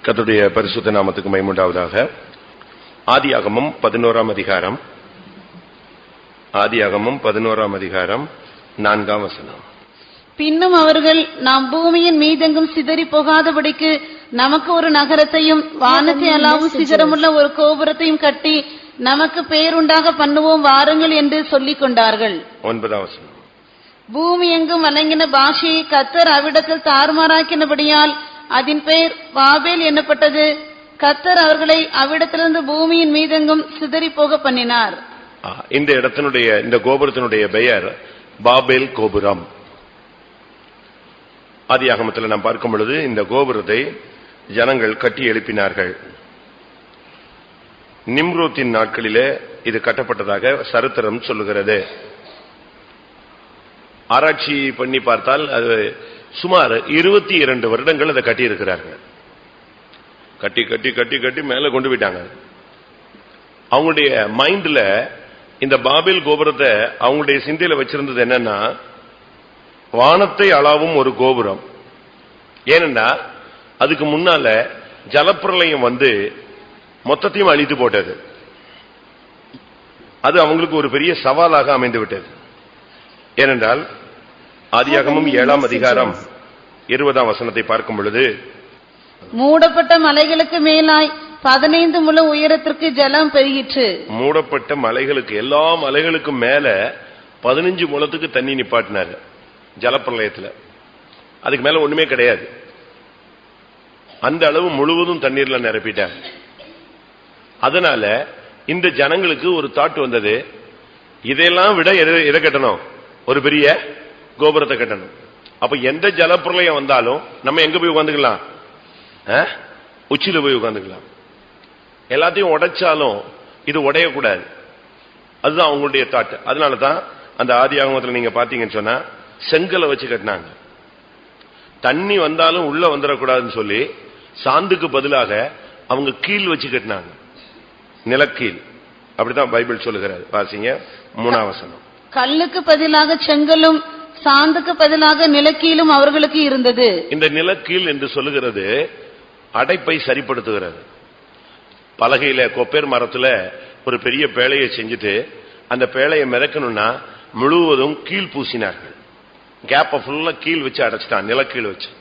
கர்த்தருடைய பரிசுத்த நாமத்துக்கு மகிமை உண்டாவதாக. ஆதியாகமம் 11ஆம் அதிகாரம். ஆதியாகமம் 11ஆம் அதிகாரம் 4ஆம் வசனம். பின்னும் அவர்கள், நாம் பூமியின் மீதெங்கும் சிதறி போகாதபடிக்கு நமக்கு ஒரு நகரத்தையும் வானத்தை அளாவும் சிகரமுள்ள ஒரு கோபுரத்தையும் கட்டி நமக்கு பேருண்டாக பண்ணுவோம் வாருங்கள் என்று சொல்லிக் கொண்டார்கள். 9ஆம் வசனம். பூமி எங்கும் வழங்கின பாஷையை கர்த்தர் அவ்விடத்தில் தாறுமாறாக்கினபடியால் அதன் பெயர் பாபேல் என்னப்பட்டது. கர்த்தர் அவர்களை அவ்விடத்திலிருந்து பூமியின் மீதெங்கும் சிதறி போக பண்ணினார். இந்த இடத்தினுடைய இந்த கோபுரத்தினுடைய பெயர் பாபேல் கோபுரம். ஆதியாகமத்தில் நாம் பார்க்கும் பொழுது இந்த கோபுரத்தை ஜனங்கள் கட்டி எழுப்பினார்கள். நிம்ரோத்தின் நாட்களிலே இது கட்டப்பட்டதாக சரித்திரம் சொல்லுகிறது. ஆராய்ச்சி பண்ணி பார்த்தால் அது சுமார் 22 வருடங்கள் அதை கட்டி இருக்கிறார்கள். கட்டி கட்டி கட்டி கட்டி மேல கொண்டு போயிட்டாங்க. அவங்களுடைய மைண்ட்ல இந்த பாபேல் கோபுரத்தை அவங்களுடைய சிந்தையில வச்சிருந்தது என்னன்னா, வானத்தை அளவும் ஒரு கோபுரம். ஏனென்றா அதுக்கு முன்னால ஜலப்பிரளயம் வந்து மொத்தத்தையும் அழித்து போட்டது. அது அவங்களுக்கு ஒரு பெரிய சவாலாக அமைந்து விட்டது. ஏனென்றால் ஆதியாகமம் 7ஆம் அதிகாரம் 20ஆம் வசனத்தை பார்க்கும் பொழுது, மூடப்பட்ட மலைகளுக்கு மேலாய் 15 முழ உயரத்திற்கு ஜலம் பெருகிற்று. மூடப்பட்ட மலைகளுக்கு, எல்லா மலைகளுக்கும் மேல 15 முழத்துக்கு தண்ணி நிப்பாட்டினார் ஜலப்பிரளயத்தில். அதுக்கு மேல ஒண்ணுமே கிடையாது. அந்த அளவு முழுவதும் தண்ணீர்ல நிரப்பிட்டார். அதனால இந்த ஜனங்களுக்கு ஒரு தாட் வந்தது, இதெல்லாம் விட எதை கட்டணும், ஒரு பெரிய கோபுரத்தை கட்டணும். அப்ப எந்த ஜலப்பிரளயம் வந்தாலும் நம்ம எங்க போய் உட்காந்துக்கலாம், உச்சியில போய் உட்காந்துக்கலாம். எல்லாத்தையும் உடைச்சாலும் இது உடையக்கூடாது. அதுதான் அவங்களுடைய தாட். அதனாலதான் அந்த ஆதியாகமத்தில் நீங்க பாத்தீங்கன்னு சொன்னா செங்கலை வச்சு கட்டினாங்க. தண்ணி வந்தாலும் உள்ள வந்துடக்கூடாதுன்னு சொல்லி சாந்துக்கு பதிலாக அவங்க கீழ் வச்சு கட்டினாங்க, நிலக்கீழ். அப்படிதான் பைபிள் சொல்லுகிறார். வாசிங்க 3ஆம் வசனம். கல்லுக்கு பதிலாக செங்கலும் சாந்துக்கு பதிலாக நிலக்கீழும் அவர்களுக்கு இருந்தது. இந்த நிலக்கீழ் என்று சொல்லுகிறது அடைப்பை சரிப்படுத்துகிறது. பலகையில கொப்பேர் மரத்துல ஒரு பெரிய பேழையை செஞ்சுட்டு அந்த பேழையை மிதக்கணும்னா முழுவதும் கீழ் பூசினார்கள். கேப்ப ஃபுல்லா கீழ் வச்சு அடைச்சிட்டான், நிலக்கீழ் வச்சு.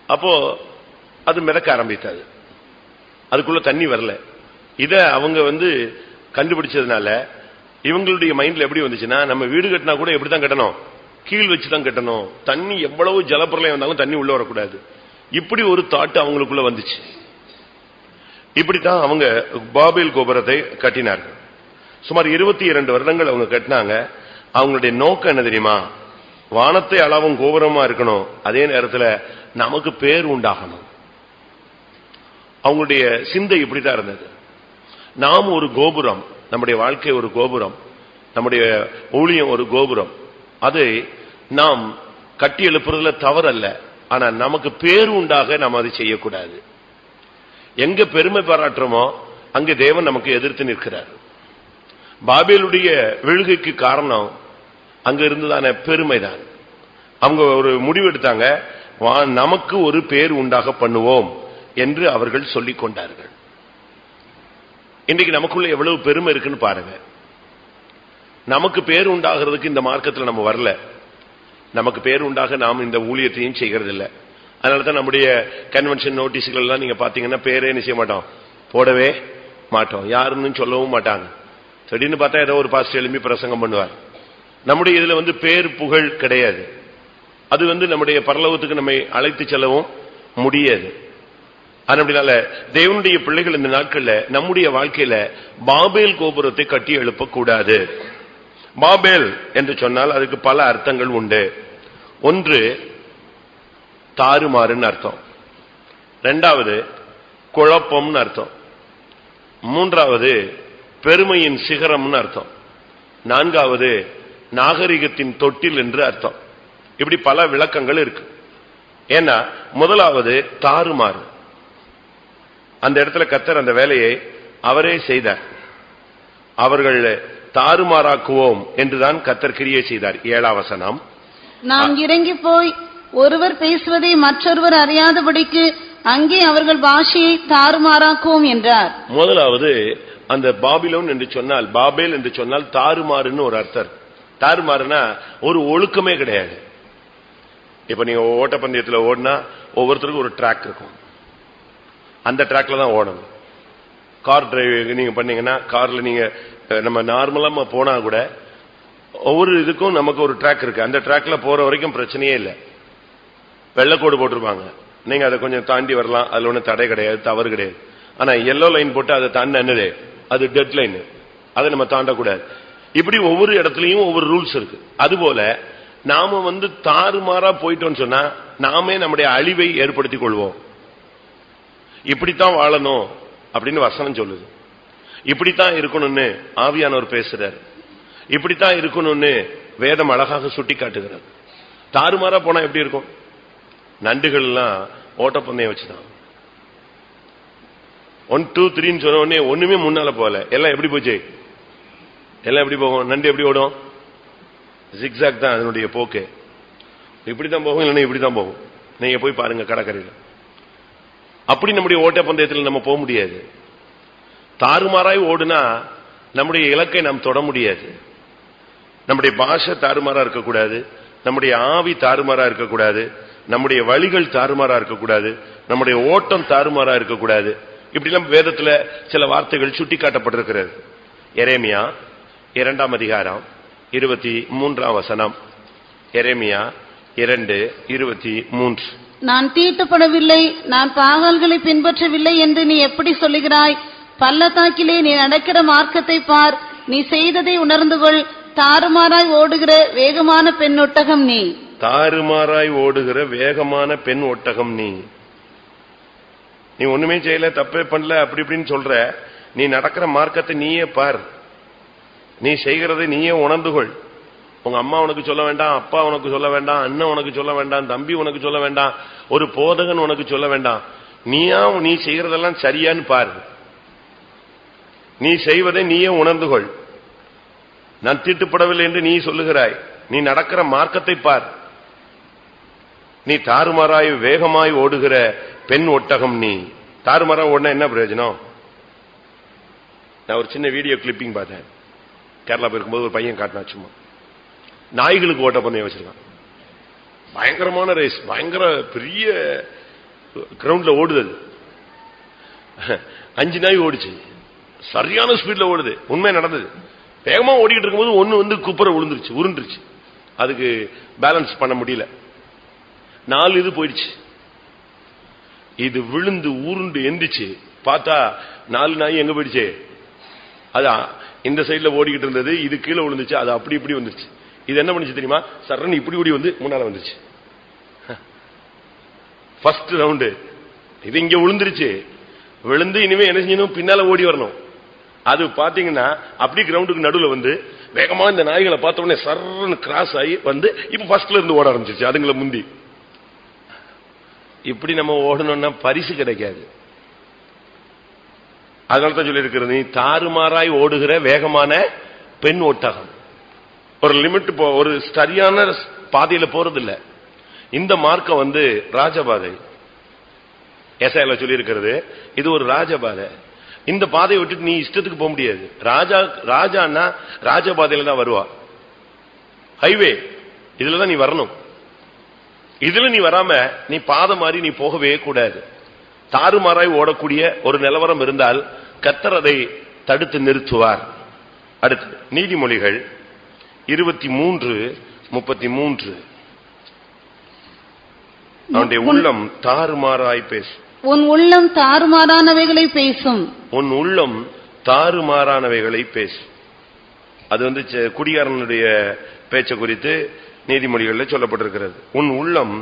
அப்போ அது மிதக்க ஆரம்பித்தது. அதுக்குள்ள தண்ணி வரல. இத அவங்க கண்டுபிடிச்சதுனால இவங்களுடைய மைண்ட்ல எப்படி வந்துச்சுன்னா, நம்ம வீடு கட்டினா கூட எப்படித்தான் கட்டணும், கீழ் வச்சுதான் கட்டணும். தண்ணி எவ்வளவு ஜலப்பிரளயம் வந்தாலும் தண்ணி உள்ள வரக்கூடாது. இப்படி ஒரு தாட் அவங்களுக்குள்ள வந்துச்சு. இப்படித்தான் அவங்க பாபேல் கோபுரத்தை கட்டினார்கள். சுமார் 22 வருடங்கள் அவங்க கட்டினாங்க. அவங்களுடைய நோக்கம் என்ன தெரியுமா, வானத்தை அளவும் கோபுரமா இருக்கணும், அதே நேரத்தில் நமக்கு பேர் உண்டாகணும். அவங்களுடைய சிந்தை இப்படித்தான் இருந்தது. நாம் ஒரு கோபுரம், நம்முடைய வாழ்க்கை ஒரு கோபுரம், நம்முடைய ஊழியம் ஒரு கோபுரம். அதை நாம் கட்டி எழுப்புறதுல தவறல்ல. ஆனா நமக்கு பேர் உண்டாக நாம் அதை செய்யக்கூடாது. எங்க பெருமை பாராட்டுறோமோ அங்க தேவன் நமக்கு எதிர்த்து நிற்கிறார். பாபேலுடைய விழுகைக்கு காரணம் அங்க இருந்ததான பெருமைதான். அவங்க ஒரு முடிவு எடுத்தாங்க, நமக்கு ஒரு பேர் உண்டாக பண்ணுவோம் என்று அவர்கள் சொல்லிக் கொண்டார்கள். இன்றைக்கு நமக்குள்ள எவ்வளவு பெருமை இருக்குன்னு பாருங்க. நமக்கு பேர் உண்டாகிறதுக்கு இந்த மார்க்கத்தில் நம்ம வரல. நமக்கு பேர் உண்டாக நாம் இந்த ஊழியத்தையும் செய்கிறது இல்லை. அதனாலதான் நம்முடைய கன்வென்ஷன் நோட்டீஸ்கள் எல்லாம் நீங்க பாத்தீங்கன்னா பேரே செய்ய மாட்டோம், போடவே மாட்டோம், யாருன்னு சொல்லவும் மாட்டாங்க. திடீர்னு பார்த்தா ஏதோ ஒரு பாஸ்டர் எழுப்பி பிரசங்கம் பண்ணுவார். நம்முடைய இதுல பேர் புகழ் கிடையாது. அது நம்முடைய பரலோகத்துக்கு நம்மை அழைத்து செல்லவும் முடியாது. அதனால தேவனுடைய பிள்ளைகள் இந்த நாட்கள்ல நம்முடைய வாழ்க்கையில பாபேல் கோபுரத்தை கட்டி எழுப்பக்கூடாது. பாபேல் என்று சொன்னால் அதுக்கு பல அர்த்தங்கள் உண்டு. ஒன்று, தாறுமாறுன்னு அர்த்தம். இரண்டாவது, குழப்பம்னு அர்த்தம். மூன்றாவது, பெருமையின் சிகரம்னு அர்த்தம். நான்காவது, நாகரிகத்தின் தொட்டில் என்று அர்த்தம். இப்படி பல விளக்கங்கள் இருக்கு. ஏன்னா முதலாவது தாறுமாறு. அந்த இடத்துல கர்த்தர் அந்த வேலையை அவரே செய்தார். அவர்கள் தாறுமாறாக்குவோம் என்றுதான் கர்த்தர் கிரியை செய்தார். 7ஆம் வசனம். நாம் இறங்கி போய் ஒருவர் பேசுவதை மற்றொருவர் அறியாதபடிக்கு அங்கே அவர்கள் பாஷையை தாறுமாறாக்குவோம் என்றார். முதலாவது அந்த பாபிலோன் என்று சொன்னால், பாபேல் என்று சொன்னால் தாறுமாறுன்னு ஒரு அர்த்தம். தாறுமாறுனா ஒரு ஒழுக்கமே கிடையாது. இப்ப நீங்க ஓட்டப்பந்தயத்துல ஓடினா ஒவ்வொருத்தருக்கும் ஒரு ட்ராக் இருக்கும், அந்த ட்ராக்ல தான் ஓடணும். கார் டிரைவிங் நீங்க பண்ணீங்கன்னா, கார்ல நீங்க நம்ம நார்மலா போனா கூட ஒவ்வொரு இதுக்கும் நமக்கு ஒரு ட்ராக் இருக்கு. அந்த ட்ராக்ல போற வரைக்கும் பிரச்சனையே இல்லை. வெள்ளைக்கோடு போட்டிருப்பாங்க, நீங்க அதை கொஞ்சம் தாண்டி வரலாம், அதுல ஒன்றும் தடை கிடையாது, தவறு கிடையாது. ஆனா எல்லோ லைன் போட்டு அதை தாண்ட என்னது, அது டெட் லைன், அதை நம்ம தாண்டக்கூடாது. இப்படி ஒவ்வொரு இடத்துலயும் ஒவ்வொரு ரூல்ஸ் இருக்கு. அதுபோல நாம தாறுமாறா போயிட்டோம்னு சொன்னா நாமே நம்முடைய அழிவை ஏற்படுத்திக் கொள்வோம். இப்படித்தான் வாழணும் அப்படின்னு வசனம் சொல்லுது. இப்படித்தான் இருக்கணும்னு ஆவியானவர் பேசுறாரு. இப்படித்தான் இருக்கணும்னு வேதம் அழகாக சுட்டி காட்டுகிறார். தாறுமாறா போனா எப்படி இருக்கும்? நண்டுகள் எல்லாம் ஓட்டப்பந்தயம் வச்சுதான் 1 2 3 சொன்ன உடனே ஒண்ணுமே முன்னால போல, எல்லாம் எப்படி போச்சு? எல்லாம் எப்படி போகும்? நண்டு எப்படி ஓடும்? ஜிக்ஸாக் தான் அதனுடைய போக்கு. இப்படித்தான் போகும், இல்லைன்னா இப்படித்தான் போகும். நீங்க போய் பாருங்க கடற்கரையில். அப்படி நம்முடைய ஓட்டப்பந்தயத்தில் நம்ம போக முடியாது. தாறுமாறாய் ஓடுனா நம்முடைய இலக்கை நாம் தொட முடியாது. நம்முடைய பாஷை தாறுமாறா இருக்கக்கூடாது, நம்முடைய ஆவி தாறுமாறா இருக்கக்கூடாது, நம்முடைய வழிகள் தாறுமாறா இருக்கக்கூடாது, நம்முடைய ஓட்டம் தாறுமாறா இருக்கக்கூடாது. இப்படிலாம் வேதத்துல சில வார்த்தைகள் சுட்டி காட்டப்பட்டிருக்கிறது. எரேமியா 2 அதிகாரம் 23 வசனம். எரேமியா 2:23. நான் தீட்டுப்படவில்லை, நான் பாகால்களை பின்பற்றவில்லை என்று நீ எப்படி சொல்லுகிறாய்? பள்ளத்தாக்கிலே நீ நடக்கிற மார்க்கத்தை பார், நீ செய்ததை உணர்ந்து கொள். தாறுமாறாய் ஓடுகிற வேகமான பெண் ஒட்டகம் நீ. தாறுமாறாய் ஓடுகிற வேகமான பெண் ஒட்டகம் நீ. நீ ஒண்ணுமே செய்யல, தப்பே பண்ணல, அப்படி இப்படின்னு சொல்ற. நீ நடக்கிற மார்க்கத்தை நீயே பார், நீ செய்கிறதை நீயே உணர்ந்து கொள். உங்க அம்மா உனக்கு சொல்ல வேண்டாம், அப்பா உனக்கு சொல்ல வேண்டாம், அண்ணன் உனக்கு சொல்ல வேண்டாம், தம்பி உனக்கு சொல்ல வேண்டாம், ஒரு போதகன் உனக்கு சொல்ல வேண்டாம். நீ செய்கிறதெல்லாம் சரியான்னு பார். நீ செய்வதை நீயே உணர்ந்து கொள். நான் தீட்டுப்படவில்லை என்று நீ சொல்லுகிறாய், நீ நடக்கிற மார்க்கத்தை பார். நீ தாறுமாறாய் வேகமாய் ஓடுகிற பெண் ஒட்டகம் நீ. தாறுமாறா ஓடினா என்ன பிரயோஜனம்? நான் ஒரு சின்ன வீடியோ கிளிப்பிங் பார்த்தேன். கேரளா போயிருக்கும்போது ஒரு பையன் காட்டினா, சும்மா நாய்களுக்கு ஓட்டப்பந்தயம் வச்சிருக்கான். பயங்கரமான ரேஸ், பயங்கர பெரிய கிரவுண்ட்ல ஓடுது. 5 நாய் ஓடிச்சு, சரியான ஸ்பீட்ல ஓடுது. உண்மை நடந்தது. வேகமா ஓடிக்கிட்டு இருக்கும்போது ஒண்ணு குப்புற விழுந்துருச்சு, உருண்டுருச்சு. அதுக்கு பேலன்ஸ் பண்ண முடியல. 4 இது போயிடுச்சு. இது விழுந்து உருண்டு எந்திச்சு பார்த்தா 4 நாய் எங்க போயிடுச்சு? அதான் இந்த சைட்ல ஓடிக்கிட்டு இருந்தது, இது கீழே விழுந்துச்சு, அது அப்படி இப்படி வந்துருச்சு. இது என்ன பண்ணுச்சு தெரியுமா? சரண் இப்படி ஓடி வந்து முன்னால வந்துருச்சு. ஃபர்ஸ்ட் ரவுண்டு இது இங்க விழுந்துருச்சு. விழுந்து இனிமே என்ன செய்யணும்? பின்னால ஓடி வரணும். அது பாத்தீங்கன்னா அப்படி கிரவுண்டுக்கு நடுவில் வந்து வேகமா இந்த நாய்களை பார்த்த உடனே சர்ன்னு கிராஸ் ஆகி வந்து இப்ப ஃபர்ஸ்ட்ல இருந்து ஓட ஆரம்பிச்சிருச்சு அதுங்களை முந்தி. இப்படி நம்ம ஓடணும்னா பரிசு கிடைக்காது. அதனால்தான் சொல்லி இருக்கிறது, நீ தாறுமாறாய் ஓடுகிற வேகமான பெண் ஒட்டகம். ஒரு லிமிட், ஒரு சரியான பாதையில போறது இல்ல. இந்த மார்க்கம் ராஜபாதை. எஸ்ஐல சொல்லி இருக்கிறது, இது ஒரு ராஜபாதை. இந்த பாதையை விட்டுட்டு நீ இஷ்டத்துக்கு போக முடியாது. ராஜான்னா ராஜபாதையில தான் வருவா. ஹைவே இதுலதான் நீ வரணும். இதுல நீ வராம நீ பாதை மாறி நீ போகவே கூடாது. தாறுமாறாய் ஓடக்கூடிய ஒரு நிலவரம் இருந்தால் கர்த்தர் அதை தடுத்து நிறுத்துவார். அடுத்து நீதிமொழிகள் 23:33. அவனுடைய உள்ளம் தாறுமாறாய் பேசும். உன் உள்ளம் தாறுமாறானவைகளை பேசும். உன் உள்ளம் தாறுமாறானவைகளை பேசும். அது குடிகாரனுடைய பேச்ச குறித்து நீதிமொழிகளில் சொல்லப்பட்டிருக்கிறது. உன் உள்ளம்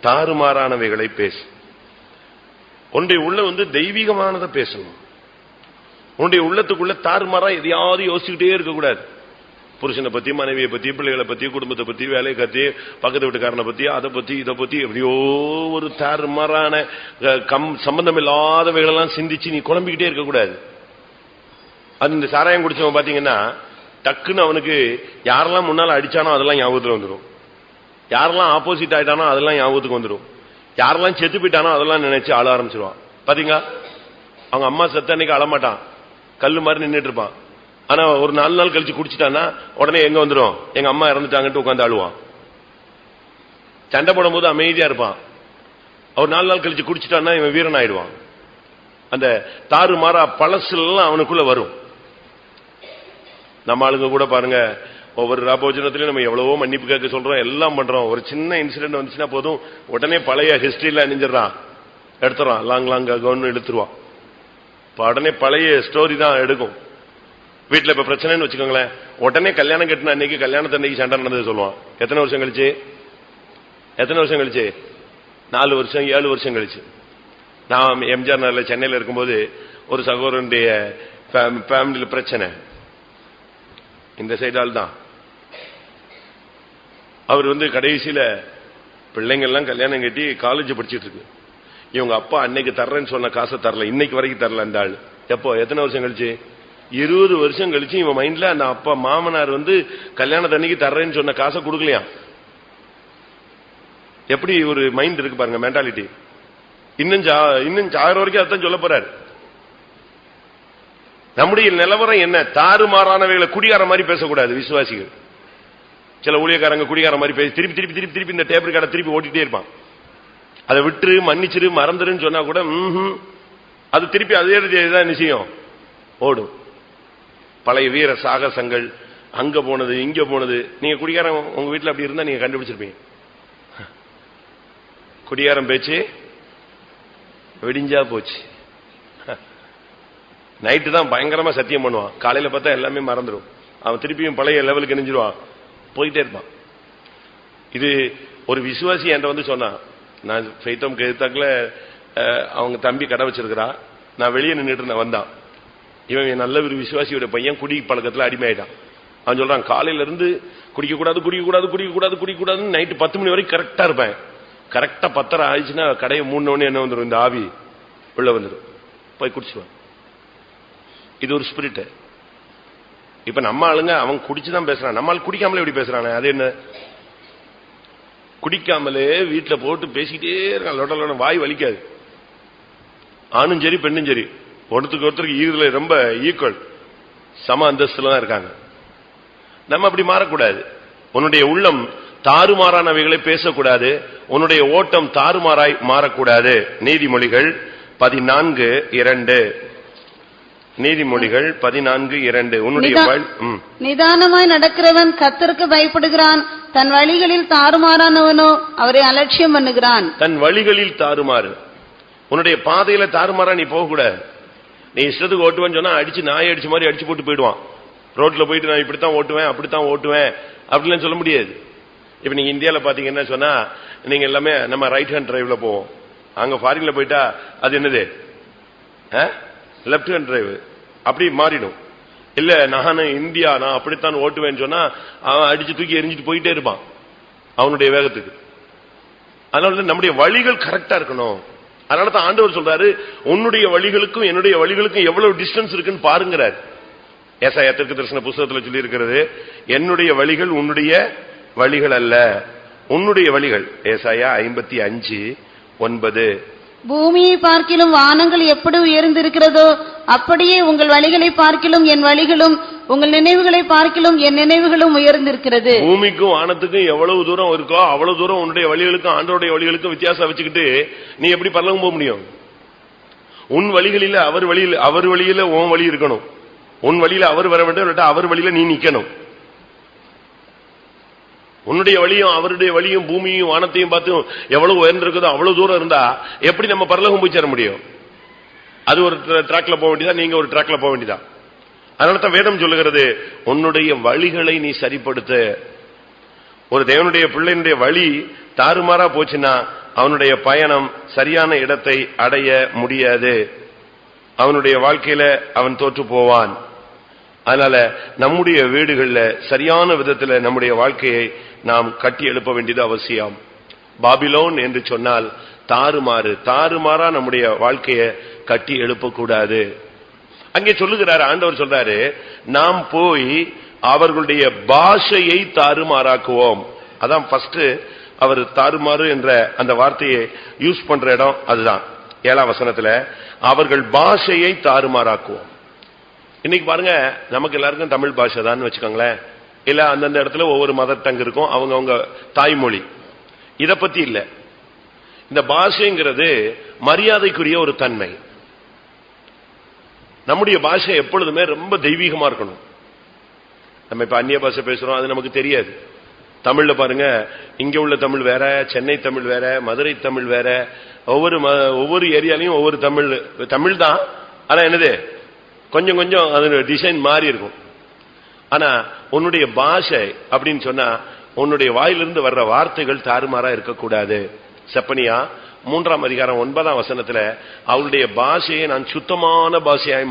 தாறுமாறானவைகளை பேசும். உன்னுடைய உள்ளம் தெய்வீகமானதை பேசணும். உன்னுடைய உள்ளத்துக்குள்ள தாறுமாறா எதையாவது யோசிச்சுக்கிட்டே இருக்கக்கூடாது. புருஷனை பத்தி, மனைவியை பத்தி, பிள்ளைகளை பத்தி, குடும்பத்தை பத்தி, வேலையை பத்தி, பக்கத்து வீட்டுக்காரனை பத்தி, அதை பத்தி, இதை பத்தி எப்படியோ ஒரு தாறுமாறான சம்பந்தம் இல்லாதவைகளெல்லாம் சிந்திச்சு நீ குழம்பிக்கிட்டே இருக்கக்கூடாது. அது இந்த சாராயம் குடிச்சவன் பாத்தீங்கன்னா டக்குன்னு அவனுக்கு யாரெல்லாம் முன்னால அடிச்சானோ அதெல்லாம் ஞாபகத்துல வந்துடும், யாரெல்லாம் ஆப்போசிட் ஆயிட்டானோ அதெல்லாம் ஞாபகத்துக்கு வந்துடும். யாரெல்லாம் செத்து போயிட்டானோ அதெல்லாம் நினைச்சு ஆள ஆரம்பிச்சிருவான். பாத்தீங்களா, அவங்க அம்மா செத்த அன்னைக்கு அழமாட்டான், கல்லு மாதிரி நின்றுட்டு இருப்பான். ஆனா ஒரு 4 நாள் கழிச்சு குடிச்சிட்டான்னா உடனே எங்க வந்துடும், எங்க அம்மா இறந்துட்டாங்கன்னு உட்காந்து அழுவான். சண்டை போடும் போது அமைதியா இருப்பான். அவர் 4 நாள் கழிச்சு குடிச்சிட்டான்னா இவன் வீரன் ஆயிடுவான். அந்த தாறு மாறா பழசுலாம் அவனுக்குள்ள வரும். நம்ம ஆளுங்க கூட பாருங்க, ஒவ்வொரு ராபோஜனத்திலயும் நம்ம எவ்வளவோ மன்னிப்பு கேட்க சொல்றோம், எல்லாம் பண்றோம். ஒரு சின்ன இன்சிடென்ட் வந்துச்சுன்னா போதும், உடனே பழைய ஹிஸ்டரியில அணிஞ்சிடறான், எடுத்துறான், லாங் கவுன்னு எடுத்துருவான். உடனே பழைய ஸ்டோரி தான் எடுக்கும். வீட்டுல இப்ப பிரச்சனைன்னு வச்சுக்கோங்களேன், உடனே கல்யாணம் கட்டின அன்னைக்கு கல்யாணத்து அன்னைக்கு சண்டை நடந்தது சொல்லுவான். எத்தனை வருஷம் கழிச்சு 4 வருஷம் 7 வருஷம் கழிச்சு. நான் எம்ஜிஆர் நகர்ல சென்னையில இருக்கும்போது ஒரு சகோதரனுடைய ஃபேமிலியில பிரச்சனை. இந்த சைடால் தான் அவர் கடைசியில பிள்ளைங்க எல்லாம் கல்யாணம் கட்டி காலேஜ் படிச்சிட்டு இருக்கு. இவங்க அப்பா அன்னைக்கு தர்றேன்னு சொன்ன காசை தரல, இன்னைக்கு வரைக்கும் தரல அந்த ஆள். எப்போ, எத்தனை வருஷம் கழிச்சு? 20 வருஷம் கழிச்சு இவன் மைண்ட்ல அந்த அப்பா மாமனார் கல்யாணத்து அன்னைக்கு தர்றேன்னு சொன்ன காசை கொடுக்கலையா. எப்படி ஒரு மைண்ட் இருக்கு பாருங்க, மென்டாலிட்டி. இன்னும் சாகர வரைக்கும் அதான் சொல்ல போறாரு. நம்முடைய நிலவரம் என்ன? தாறுமாறானவைகளை குடிகார மாதிரி பேசக்கூடாது விசுவாசிகள். சில ஊழியக்காரங்க குடிகார மாதிரி பேசி திருப்பி திருப்பி திருப்பி திருப்பி இந்த டேபிள் கார்டை திருப்பி ஓட்டிட்டே இருப்பான். அதை விட்டுரு, மன்னிச்சிரு, மறந்துருன்னு சொன்னா கூட அது திருப்பி அதே நிச்சயம் ஓடும். பழைய வீர சாகசங்கள், அங்க போனது இங்க போனது. நீங்க குடிகாரம் உங்க வீட்டுல அப்படி இருந்தா நீங்க கண்டுபிடிச்சிருப்பீங்க. குடிகாரம் பேச்சு வெடிஞ்சா போச்சு. நைட்டு தான் பயங்கரமா சத்தியம் பண்ணுவான், காலையில பார்த்தா எல்லாமே மறந்துடும். அவன் திருப்பியும் பழைய லெவலுக்கு நெஞ்சிருவான், போயிட்டே இருப்பான். இது ஒரு விசுவாசி என்கிட்ட சொன்னான். நான் ஃபைத்தம் கேத்தாக்குல அவங்க தம்பி கடை வச்சிருக்கிறா, நான் வெளியே நின்றுட்டு வந்தான். இவன் நல்ல ஒரு விசுவாசியோட பையன் குடி பழக்கத்துல அடிமையாயிட்டான். அவன் சொல்றான், காலையில இருந்து குடிக்க கூடாது குடிக்க கூடாது குடிக்க கூடாது குடிக்க கூடாதுன்னு நைட்டு 10 மணி வரைக்கும் கரெக்டா இருப்பேன். கரெக்டா 10:30 ஆயிடுச்சுன்னா கடையை மூணு என்ன வந்துடும், இந்த ஆவி உள்ள வந்துடும், போய் குடிச்சுவான். இது ஒரு ஸ்பிரிட். இப்ப நம்ம ஆளுங்க அவன் குடிச்சுதான் பேசுறான், நம்ம ஆள் குடிக்காமலே எப்படி பேசுறானே, அது என்ன? குடிக்காமலே வீட்டுல போட்டு பேசிக்கிட்டே இருக்கான், லொட வாய் வலிக்காது. ஆணும் சரி பெண்ணும் சரி, ஒருத்தருக்கு ஒருத்தருக்கு இதுல ரொம்ப ஈக்குவல், சம அந்தஸ்துல தான் இருக்காங்க. நம்ம அப்படி மாறக்கூடாது. உன்னுடைய உள்ளம் தாறுமாறானவைகளை பேசக்கூடாது, உன்னுடைய ஓட்டம் தாறுமாறாய் மாறக்கூடாது. நீதிமொழிகள் 14:2. நீதிமொழிகள் 14:2. உன்னுடைய நிதானமாய் நடக்கிறவன் கர்த்தருக்கு பயப்படுகிறான், தன் வழிகளில் தாறுமாறானவனோ அவரை அலட்சியம் பண்ணுகிறான். தன் வழிகளில் தாறுமாறு, உன்னுடைய பாதையில தாறுமாறா நீ போகக்கூடாது. நீ இஷ்டத்துக்கு ஓட்டுவேன்னு சொன்னா அடிச்சு நாயை அடிச்சு மாதிரி அடிச்சு போட்டு போயிடுவான். ரோட்ல போயிட்டு நான் இப்படித்தான் ஓட்டுவேன் அப்படித்தான் ஓட்டுவேன் அப்படிலாம் சொல்ல முடியாது. இப்ப நீங்க இந்தியாவில பாத்தீங்கன்னா சொன்னா நீங்க எல்லாமே நம்ம ரைட் ஹேண்ட் டிரைவ்ல போவோம். அங்க ஃபாரின்ல போயிட்டா அது என்னது, லெப்ட் ஹேண்ட் டிரைவ் அப்படி மாறிடும். இல்ல நான் இந்தியா நான் அப்படித்தான் ஓட்டுவேன்னு சொன்னா அவன் அடிச்சு தூக்கி எரிஞ்சிட்டு போயிட்டே இருப்பான் அவனுடைய வேகத்துக்கு. அதனால நம்முடைய வழிகள் கரெக்டா இருக்கணும். அதனாலதான் ஆண்டவர் சொல்றாரு, உன்னுடைய வழிகளுக்கும் என்னுடைய வழிகளுக்கும் எவ்வளவு டிஸ்டன்ஸ் இருக்குன்னு பாருங்கிறார். ஏசாயா தீர்க்கதரிசன புத்தகத்துல சொல்லி இருக்கிறது, என்னுடைய வழிகள் உன்னுடைய வழிகள் அல்ல, உன்னுடைய வழிகள். ஏசாயா 55:9. பூமியை பார்க்கிலும் வானங்கள் எப்படி உயர்ந்திருக்கிறதோ அப்படியே உங்கள் வழிகளை பார்க்கிலும் என் வழிகளும், உங்கள் நினைவுகளை பார்க்கிலும் என் நினைவுகளும் உயர்ந்திருக்கிறது. பூமிக்கும் வானத்துக்கும் எவ்வளவு தூரம் இருக்கோ அவ்வளவு தூரம் உன்னுடைய வழிகளுக்கும் ஆண்டவருடைய வழிகளுக்கும் வித்தியாசம் வச்சுக்கிட்டு நீ எப்படி பரலோகம் போக முடியும்? உன் வழிகளில அவர் வழியில், அவர் வழியில உன் வழி இருக்கணும். உன் வழியில அவர் வர வேண்டும், அவர் வழியில நீ நிக்கணும். உன்னுடைய வழியும் அவருடைய வழியும் பூமியும் வானத்தையும் பார்த்து எவ்வளவு உயர்ந்திருக்குதோ அவ்வளவு தூரம் இருந்தா எப்படி நம்ம பரலோகம் போய் சேர முடியும்? அது ஒரு ட்ராக்ல போக வேண்டியதா, நீங்க ஒரு ட்ராக்ல போக வேண்டியதா. அதனால தான் வேதம் சொல்லுகிறது, உன்னுடைய வழிகளை நீ சரிப்படுத்த. ஒரு தேவனுடைய பிள்ளையினுடைய வழி தாறுமாறா போச்சுன்னா அவனுடைய பயணம் சரியான இடத்தை அடைய முடியாது. அவனுடைய வாழ்க்கையில அவன் தோற்று போவான். அதனால நம்முடைய வீடுகள்ல சரியான விதத்துல நம்முடைய வாழ்க்கையை நாம் கட்டி எழுப்ப வேண்டியது அவசியம். பாபிலோன் என்று சொன்னால் தாறுமாறு, தாறுமாறா நம்முடைய வாழ்க்கையை கட்டி எழுப்பக்கூடாது. அங்கே சொல்லுகிறார், ஆண்டவர் சொல்றாரு, நாம் போய் அவர்களுடைய பாஷையை தாறுமாறாக்குவோம். அதான் ஃபர்ஸ்ட் அவர் தாறுமாறு என்ற அந்த வார்த்தையை யூஸ் பண்ற இடம் அதுதான் 7ஆம் வசனத்துல, அவர்கள் பாஷையை தாறுமாறாக்குவோம். இன்னைக்கு பாருங்க, நமக்கு எல்லாருக்கும் தமிழ் பாஷை தான் வச்சுக்கோங்களேன், இல்ல அந்தந்த இடத்துல ஒவ்வொரு மதர் டங் இருக்கும், அவங்க தாய்மொழி. இத பத்தி இல்ல. இந்த பாஷைங்கிறது மரியாதைக்குரிய ஒரு தன்மை. நம்முடைய பாஷை எப்பொழுதுமே ரொம்ப தெய்வீகமா இருக்கணும். நம்ம இப்ப அந்நிய பாஷை பேசுறோம், அது நமக்கு தெரியாது. தமிழ்ல பாருங்க, இங்க உள்ள தமிழ் வேற, சென்னை தமிழ் வேற, மதுரை தமிழ் வேற, ஒவ்வொரு ஏரியாலையும் ஒவ்வொரு தமிழ் தான். ஆனா என்னது, கொஞ்சம் கொஞ்சம் அது டிசைன் மாறி இருக்கும். ஆனா உன்னுடைய பாஷை அப்படின்னு சொன்னா உன்னுடைய வாயிலிருந்து வர்ற வார்த்தைகள் தாறுமாறா இருக்கக்கூடாது. செப்பனியா 3ஆம் அதிகாரம் 9ஆம் வசனத்துல, அவருடைய பாஷையை நான் சுத்தமான பாஷையாய்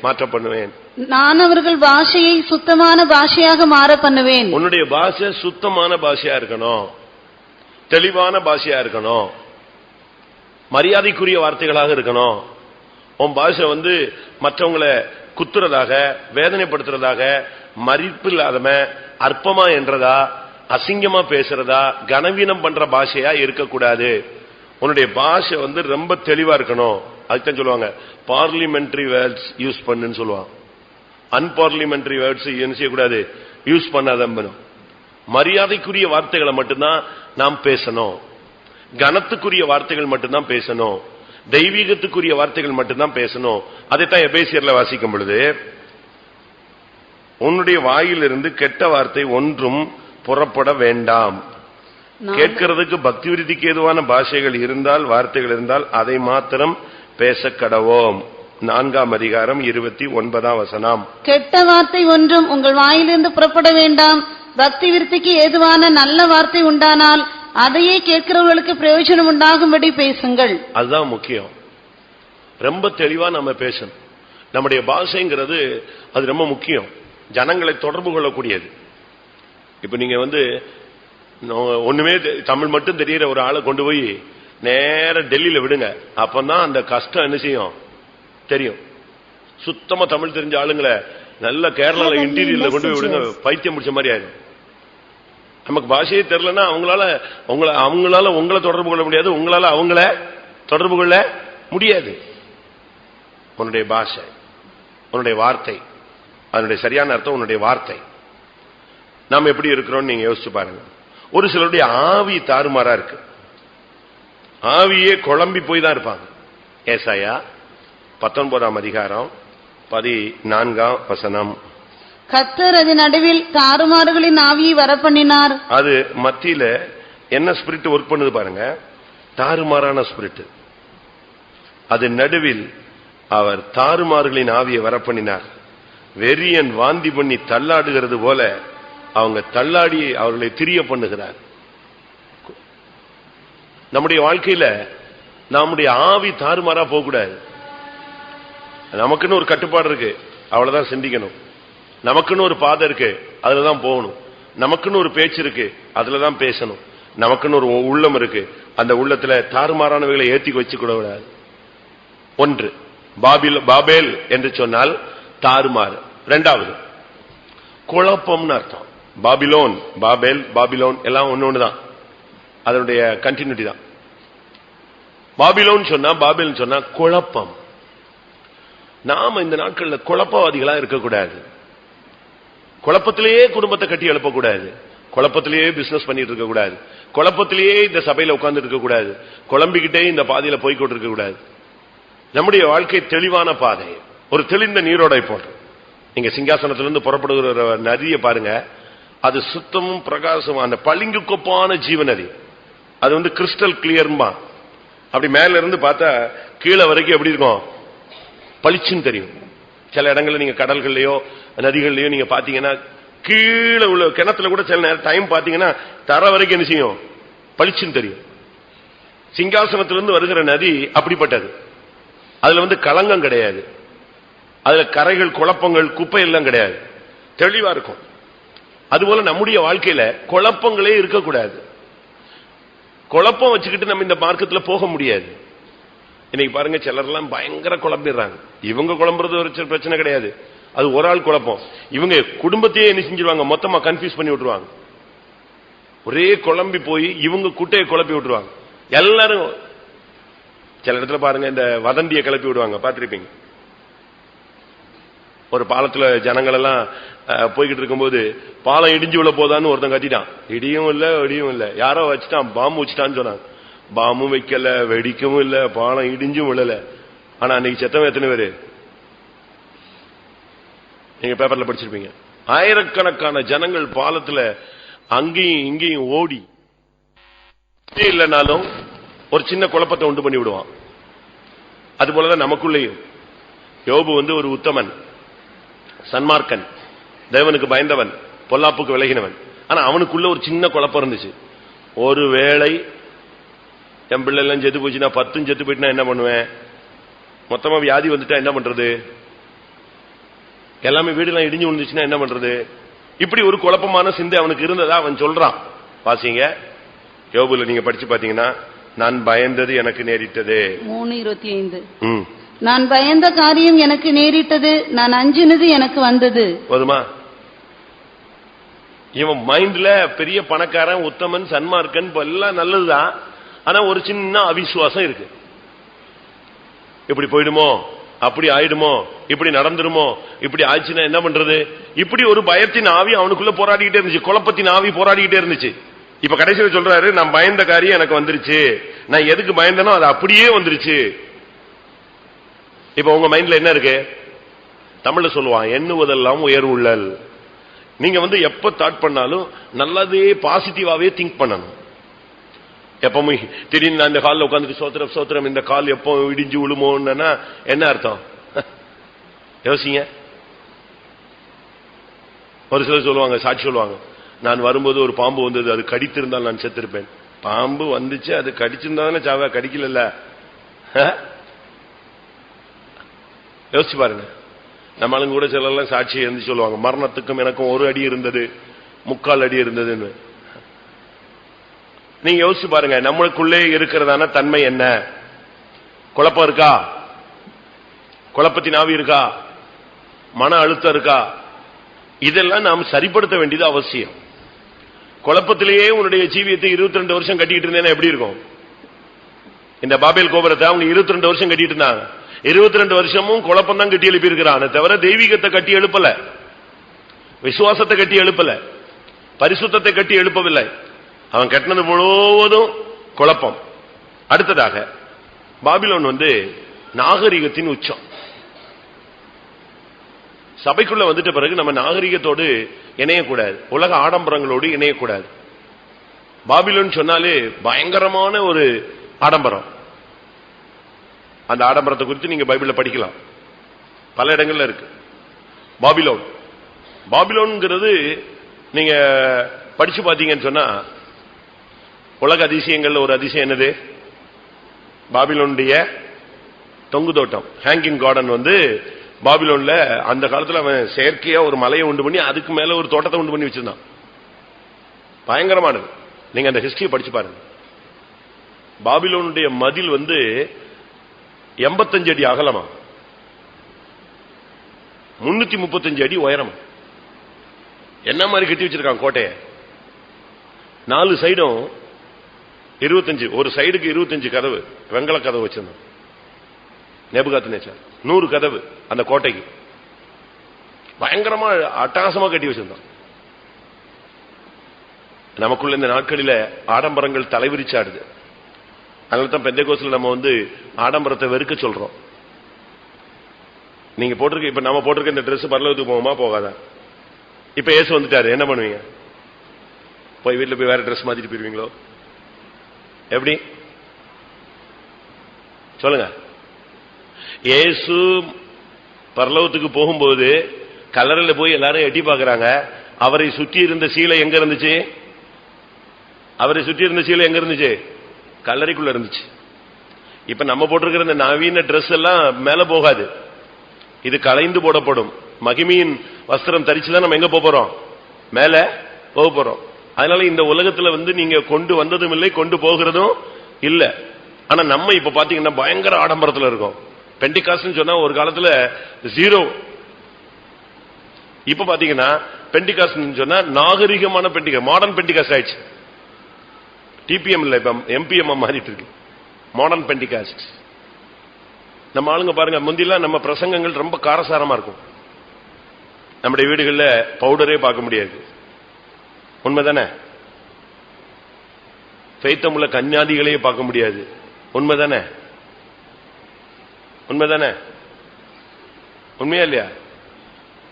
மாற்ற பண்ணுவேன். நான் அவர்கள் பாஷையை சுத்தமான பாஷையாக மாற பண்ணுவேன். உன்னுடைய பாஷை சுத்தமான பாஷையா இருக்கணும், தெளிவான பாஷையா இருக்கணும், மரியாதைக்குரிய வார்த்தைகளாக இருக்கணும். உன் பாஷை மற்றவங்களை குத்துறதாக, வேதனைப்படுத்துறதாக, மதிப்பில்லாதம, அற்பமா என்றதா, அசிங்கமா பேசுறதா, கனவீனம் பண்ற பாஷையா இருக்கக்கூடாது. உன்னுடைய பாஷை ரொம்ப தெளிவா இருக்கணும். அதுதான் சொல்லுவாங்க, பார்லிமெண்டரி வேர்ட்ஸ் யூஸ் பண்ணுன்னு சொல்லுவாங்க. அன்பார்லிமெண்டரி வேர்ட்ஸ் என்ன செய்யக்கூடாது, யூஸ் பண்ணாத. மரியாதைக்குரிய வார்த்தைகளை மட்டும்தான் நாம் பேசணும், கனத்துக்குரிய வார்த்தைகள் மட்டும்தான் பேசணும், தெய்வீகத்துக்குரிய வார்த்தைகள் மட்டும்தான் பேசணும். அதைத்தான் எபேசியர்ல வாசிக்கும் பொழுது, உன்னுடைய வாயிலிருந்து கெட்ட வார்த்தை ஒன்றும் புறப்பட வேண்டாம். கேட்கிறதுக்கு பக்தி விருத்திக்கு ஏதுவான பாஷைகள் இருந்தால், வார்த்தைகள் இருந்தால் அதை மாத்திரம் பேச கடவோம். 4ஆம் அதிகாரம் 29ஆம் வசனம். கெட்ட வார்த்தை ஒன்றும் உங்கள் வாயிலிருந்து புறப்பட வேண்டாம். பக்தி விருத்திக்கு ஏதுவான நல்ல வார்த்தை உண்டானால் அதையே கேட்கிறவர்களுக்கு பிரயோஜனம் உண்டாகும்படி பேசுங்கள். அதுதான் முக்கியம். ரொம்ப தெளிவா நம்ம பேசணும். நம்முடைய பாஷைங்கிறது அது ரொம்ப முக்கியம். ஜனங்களை தொடர்பு கொள்ளக்கூடியது. இப்ப நீங்க ஒண்ணுமே தமிழ் மட்டும் தெரியற ஒரு ஆளை கொண்டு போய் நேர டெல்லியில விடுங்க, அப்பதான் அந்த கஷ்டம் என்ன செய்யும் தெரியும். சுத்தமா தமிழ் தெரிஞ்ச ஆளுங்களை நல்ல கேரளால இன்டீரியர்ல கொண்டு போய் விடுங்க, பைத்தியம் முடிச்ச மாதிரி ஆயிடும். நமக்கு பாஷையே தெரியலன்னா அவங்களால உங்களை தொடர்பு கொள்ள முடியாது, உங்களால அவங்கள தொடர்பு கொள்ள முடியாது. உன்னுடைய பாஷை, உன்னுடைய வார்த்தை, அதனுடைய சரியான அர்த்தம் உன்னுடைய வார்த்தை. நாம் எப்படி இருக்கிறோம் நீங்க யோசிச்சு பாருங்க. ஒரு சிலருடைய ஆவி தாறுமாறா இருக்கு, ஆவியே குழம்பி போய் தான் இருப்பாங்க. ஏசாயா 19ஆம் அதிகாரம் 14ஆம் வசனம். கர்த்தர் அது நடுவில் தாறுமாறுகளின் ஆவியை வரப்பண்ணினார். அது மத்தியில என்ன ஸ்பிரிட் ஒர்க் பண்ணுது பாருங்க, தாறுமாறான ஸ்பிரிட். அது நடுவில் அவர் தாறுமாறுகளின் ஆவியை வரப்பண்ணினார். வெறியன் வாந்தி பண்ணி தள்ளாடுகிறது போல அவங்க தள்ளாடி அவர்களை திரிய பண்ணுகிறார். நம்முடைய வாழ்க்கையில நம்முடைய ஆவி தாறுமாறா போகக்கூடாது. நமக்குன்னு ஒரு கட்டுப்பாடு இருக்கு, அவ்வளவுதான் சிந்திக்கணும். நமக்குன்னு ஒரு பாதை இருக்கு, அதுலதான் போகணும். நமக்குன்னு ஒரு பேச்சு இருக்கு, அதுலதான் பேசணும். நமக்குன்னு ஒரு உள்ளம் இருக்கு, அந்த உள்ளத்துல தாறுமாறானவைகளை ஏத்தி வச்சுக்கூட கூடாது. ஒன்று பாபேல் என்று சொன்னால் தாறுமாறு. இரண்டாவது குழப்பம்னு அர்த்தம். பாபிலோன், பாபேல், பாபிலோன் எல்லாம் ஒண்ணுதான், அதனுடைய கண்டினியூட்டி தான். பாபிலோன் சொன்னா, பாபேல் சொன்னா குழப்பம். நாம இந்த நாட்கள்ல குழப்பவாதிகளா இருக்கக்கூடாது. குழப்பத்திலேயே குடும்பத்தை கட்டி எழுப்பக்கூடாது, குழப்பத்திலேயே பிசினஸ் பண்ணிட்டு இருக்க கூடாது, குழப்பத்திலேயே இந்த சபையில உட்கார்ந்து இருக்க கூடாது, குழம்பிக்கிட்டே இந்த பாதையில போய்கொண்டு இருக்க கூடாது. நம்முடைய வாழ்க்கை தெளிவான பாதை, ஒரு தெளிந்த நீரோடை போன்ற. நீங்க சிங்காசனத்திலிருந்து புறப்படுகிற நதியை பாருங்க, அது சுத்தமும் பிரகாசமும், அந்த பளிங்கு கொப்பான ஜீவ நதி. அது கிறிஸ்டல் கிளியர்மா. அப்படி மேல இருந்து பார்த்தா கீழே வரைக்கும் எப்படி இருக்கும், பளிச்சுன்னு தெரியும். சில இடங்கள்ல நீங்க கடல்கள்லயோ நதிகள்லயோ நீங்க பாத்தீங்கன்னா, கீழே உள்ள கிணத்துல கூட சில நேரம் டைம் பாத்தீங்கன்னா தர வரைக்கும் என்ன செய்யும், பளிச்சுன்னு தெரியும். சிங்காசனத்திலிருந்து வருகிற நதி அப்படிப்பட்டது. அதுல களங்கம் கிடையாது, அதுல கரைகள், குழப்பங்கள், குப்பை எல்லாம் கிடையாது, தெளிவா இருக்கும். அதுபோல நம்முடைய வாழ்க்கையில குழப்பங்களே இருக்கக்கூடாது. குழப்பம் வச்சுக்கிட்டு நம்ம இந்த மார்க்கத்துல போக முடியாது. இன்னைக்கு பாருங்க, சிலர்லாம் பயங்கர குழம்பிடுறாங்க. இவங்க குழம்புறது ஒரு பிரச்சனை கிடையாது, அது ஒரு ஆள் குழப்பம். இவங்க குடும்பத்தையே என்ன செஞ்சிருவாங்க, மொத்தமா கன்ஃபியூஸ் பண்ணி விட்டுருவாங்க. ஒரே குழம்பி போய் இவங்க குட்டையை குழப்பி விட்டுருவாங்க. எல்லாரும் சில இடத்துல பாருங்க, இந்த வதந்தியை கிளப்பி விடுவாங்க, பார்த்திருப்பீங்க. ஒரு பாலத்துல ஜனங்கள் எல்லாம் போய்கிட்டு இருக்கும்போது பாலம் இடிஞ்சு விழ போதான்னு ஒருத்தன் கத்திட்டான். இடியும் இல்ல வெடியும் இல்ல, யாரோ வச்சுட்டான், பாம்பு வச்சுட்டான்னு சொன்னாங்க. பாம்பும் வைக்கல, வெடிக்கவும் இல்ல, பாலம் இடிஞ்சும் விழல. ஆனா அன்னைக்கு செத்தவன் எத்தனை பேரு நீங்க பேப்பர்ல படிச்சிருப்பீங்க. ஆயிரக்கணக்கான ஜனங்கள் பாலத்துல அங்கேயும் இங்கேயும் ஓடி இல்லைனாலும் ஒரு சின்ன குழப்பத்தை உண்டு பண்ணி விடுவான். அது போலதான் நமக்குள்ளேயும். யோபு ஒரு உத்தமன், சன்மார்க்கன், தேவனுக்கு பயந்தவன், பொல்லாப்புக்கு விலகினவன். ஆனா அவனுக்குள்ள ஒரு சின்ன குழப்பம் இருந்துச்சு. ஒரு வேளை என் பிள்ளை எல்லாம் செத்து போச்சுன்னா, 10 செத்து போயிட்டுனா என்ன பண்ணுவேன், மொத்தமா வியாதி வந்துட்டா என்ன பண்றது, எல்லாமே வீடுலாம் இடிஞ்சு விழுந்துச்சுன்னா என்ன பண்றது, இப்படி ஒரு குழப்பமான சிந்தை அவனுக்கு இருந்ததா அவன் சொல்றான். வாசிங்க, யோபுல நீங்க படிச்சு பாத்தீங்கன்னா, நான் பயந்தது எனக்கு நேரிட்டது. 3:25. நான் பயந்த காரியம் எனக்கு நேரிட்டது, நான் அஞ்சினது எனக்கு வந்தது. போதுமா? இவன் மைண்ட்ல பெரிய பணக்காரன், உத்தமன், சன்மார்க்கன் எல்லாம் நல்லதுதான். ஆனா ஒரு சின்ன அவிசுவாசம் இருக்கு. இப்படி போயிடுமோ, அப்படி ஆயிடுமோ, இப்படி நடந்துருமோ, இப்படி ஆச்சுன்னா என்ன பண்றது, இப்படி ஒரு பயத்தின் ஆவி அவனுக்குள்ள போராடிக்கிட்டே இருந்துச்சு, குழப்பத்தின் ஆவி போராடிக்கிட்டே இருந்துச்சு. இப்ப கடைசியில் சொல்றாரு, நான் பயந்த காரியம் எனக்கு வந்துருச்சு, நான் எதுக்கு பயந்தனோ அது அப்படியே வந்துருச்சு. இப்ப உங்க மைண்ட்ல என்ன இருக்கு? தமிழ்ல சொல்லுவான், எண்ணுவதெல்லாம் உயர்வுள்ளல். நீங்க எப்ப தாட் பண்ணாலும் நல்லதே பாசிட்டிவாவே திங்க் பண்ணணும். எப்பவுமே திடீர்னு அந்த காலில் உட்காந்துட்டு சோத்திரம் சோத்திரம், இந்த கால் எப்போ இடிஞ்சு விழுமோன்னா என்ன அர்த்தம்? யோசிங்க. ஒரு சிலர் சொல்லுவாங்க, சாட்சி சொல்லுவாங்க, நான் வரும்போது ஒரு பாம்பு வந்தது, அது கடித்திருந்தால் நான் செத்திருப்பேன். பாம்பு வந்துச்சு, அது கடிச்சிருந்தாதானே சாவ, கடிக்கல. யோசிச்சு பாருங்க. நம்மளும் கூட சிலர்லாம் சாட்சி இருந்து சொல்லுவாங்க, மரணத்துக்கும் எனக்கும் 1 அடி இருந்தது, 3/4 அடி இருந்ததுன்னு. நீங்க யோசிச்சு பாருங்க, நம்மளுக்குள்ளே இருக்கிறதான தன்மை என்ன? குழப்பம் இருக்கா? குழப்பத்தின் ஆவி இருக்கா? மன அழுத்தம் இருக்கா? இதெல்லாம் நாம் சரிப்படுத்த வேண்டியது அவசியம். குழப்பத்திலேயே உன்னுடைய ஜீவியத்தை 22 வருஷம் கட்டிட்டு இருந்தேன்னா எப்படி இருக்கும்? இந்த பாபேல் கோபுரத்தை அவங்க 22 வருஷம் கட்டிட்டு இருந்தாங்க. 22 வருஷமும் குழப்பம் தான் கட்டி எழுப்பி இருக்கிறான், தவிர தெய்வீகத்தை கட்டி எழுப்பல, விசுவாசத்தை கட்டி எழுப்பல, பரிசுத்தத்தை கட்டி எழுப்பவில்லை. அவன் கட்டினது முழுவதும் குழப்பம். அடுத்ததாக பாபிலோன் நாகரிகத்தின் உச்சம். சபைக்குள்ள வந்துட்ட பிறகு நம்ம நாகரிகத்தோடு இணையக்கூடாது, உலக ஆடம்பரங்களோடு இணையக்கூடாது. பாபிலோன் சொன்னாலே பயங்கரமான ஒரு ஆடம்பரம். அந்த ஆடம்பரத்தை குறித்து நீங்க பைபிள்ல படிக்கலாம், பல இடங்கள்ல இருக்கு. பாபிலோன், பாபிலோன்ங்கிறது நீங்க படிச்சு பாத்தீங்கன்னு சொன்னா, உலக அதிசயங்கள்ல ஒரு அதிசயம் என்னது? பாபிலோனுடைய தொங்கு தோட்டம், ஹேங்கிங் கார்டன் பாபிலோன்ல அந்த காலத்துல அவன் செயற்கையா ஒரு மலையை உண்டு பண்ணி அதுக்கு மேல ஒரு தோட்டத்தை உண்டு பண்ணி வச்சிருந்தான். பயங்கரமானது. நீங்க அந்த ஹிஸ்டரியை படிச்சு பாருங்க. பாபிலோனுடைய மதில் 85 அடி அகலமா, 335 அடி உயரமா. என்ன மாதிரி கட்டி வச்சிருக்கான் கோட்டையை? 4 சைடும் 25, ஒரு சைடுக்கு 25 கதவு, வெங்கல கதவு வச்சிருந்தான். நேபுகாத்நேச்சார் 100 கதவு அந்த கோட்டைக்கு. பயங்கரமா அட்டகாசமா கட்டி வச்சிருந்தான். நமக்குள்ள இந்த நாட்களில ஆடம்பரங்கள் தலைவிரிச்சாடுது. அதனால்தான் பெந்தேகோஸ்துல நம்ம ஆடம்பரத்தை வெறுக்க சொல்றோம். நீங்க போட்டிருக்க, இப்ப நம்ம போட்டிருக்க இந்த டிரெஸ் பரலோகத்துக்கு போகுமா போகாதா? இப்ப இயேசு வந்துட்டாரு, என்ன பண்ணுவீங்க? போய் வீட்டுல போய் வேற டிரெஸ் மாத்திட்டு போயிருவீங்களோ? எப்படி சொல்லுங்க? இயேசு பரலோகத்துக்கு போகும்போது கல்லறையில போய் எல்லாரும் எட்டி பாக்குறாங்க. அவரை சுற்றி இருந்த சீலை எங்க இருந்துச்சு? அவரை சுற்றி இருந்த சீலை எங்க இருந்துச்சு? கல்லறைக்குள்ள இருந்துச்சு. இப்ப நம்ம போட்டிருக்கிற இந்த நவீன டிரெஸ் எல்லாம் மேல போகாது, இது களைந்து போடப்படும். மகிமையின் வஸ்திரம் தரிச்சுதான் நம்ம எங்க போறோம்? மேல போக போறோம். அதனால இந்த உலகத்துல நீங்க கொண்டு வந்ததும் இல்லை, கொண்டு போகிறதும் இல்ல. ஆனா நம்ம இப்ப பாத்தீங்கன்னா பயங்கர ஆடம்பரத்துல இருக்கோம். பெண்டிகாஸ்ட்னு சொன்னா ஒரு காலத்துல 0, இப்ப பாத்தீங்கன்னா பெண்டிகாஸ்ட்னு சொன்னா நாகரிகமான பெண்டிகாஸ்ட், மாடர்ன் பெண்டிகாஸ்ட் ஆயிடுச்சு. டிபிஎம் இல்ல, இப்ப எம்பிஎம் மாறிட்டு இருக்கு, மாடர்ன் பெண்டிகாஸ்ட். நம்ம ஆளுங்க பாருங்க, முந்திலாம் நம்ம பிரசங்கங்கள் ரொம்ப காரசாரமா இருக்கும். நம்முடைய வீடுகள்ல பவுடரே பார்க்க முடியாது. உண்மைதானே? ஃபெய்த்தமுள்ள கன்னியாதிகளையே பார்க்க முடியாது. உண்மைதானே? உண்மைதானே? உண்மையா இல்லையா?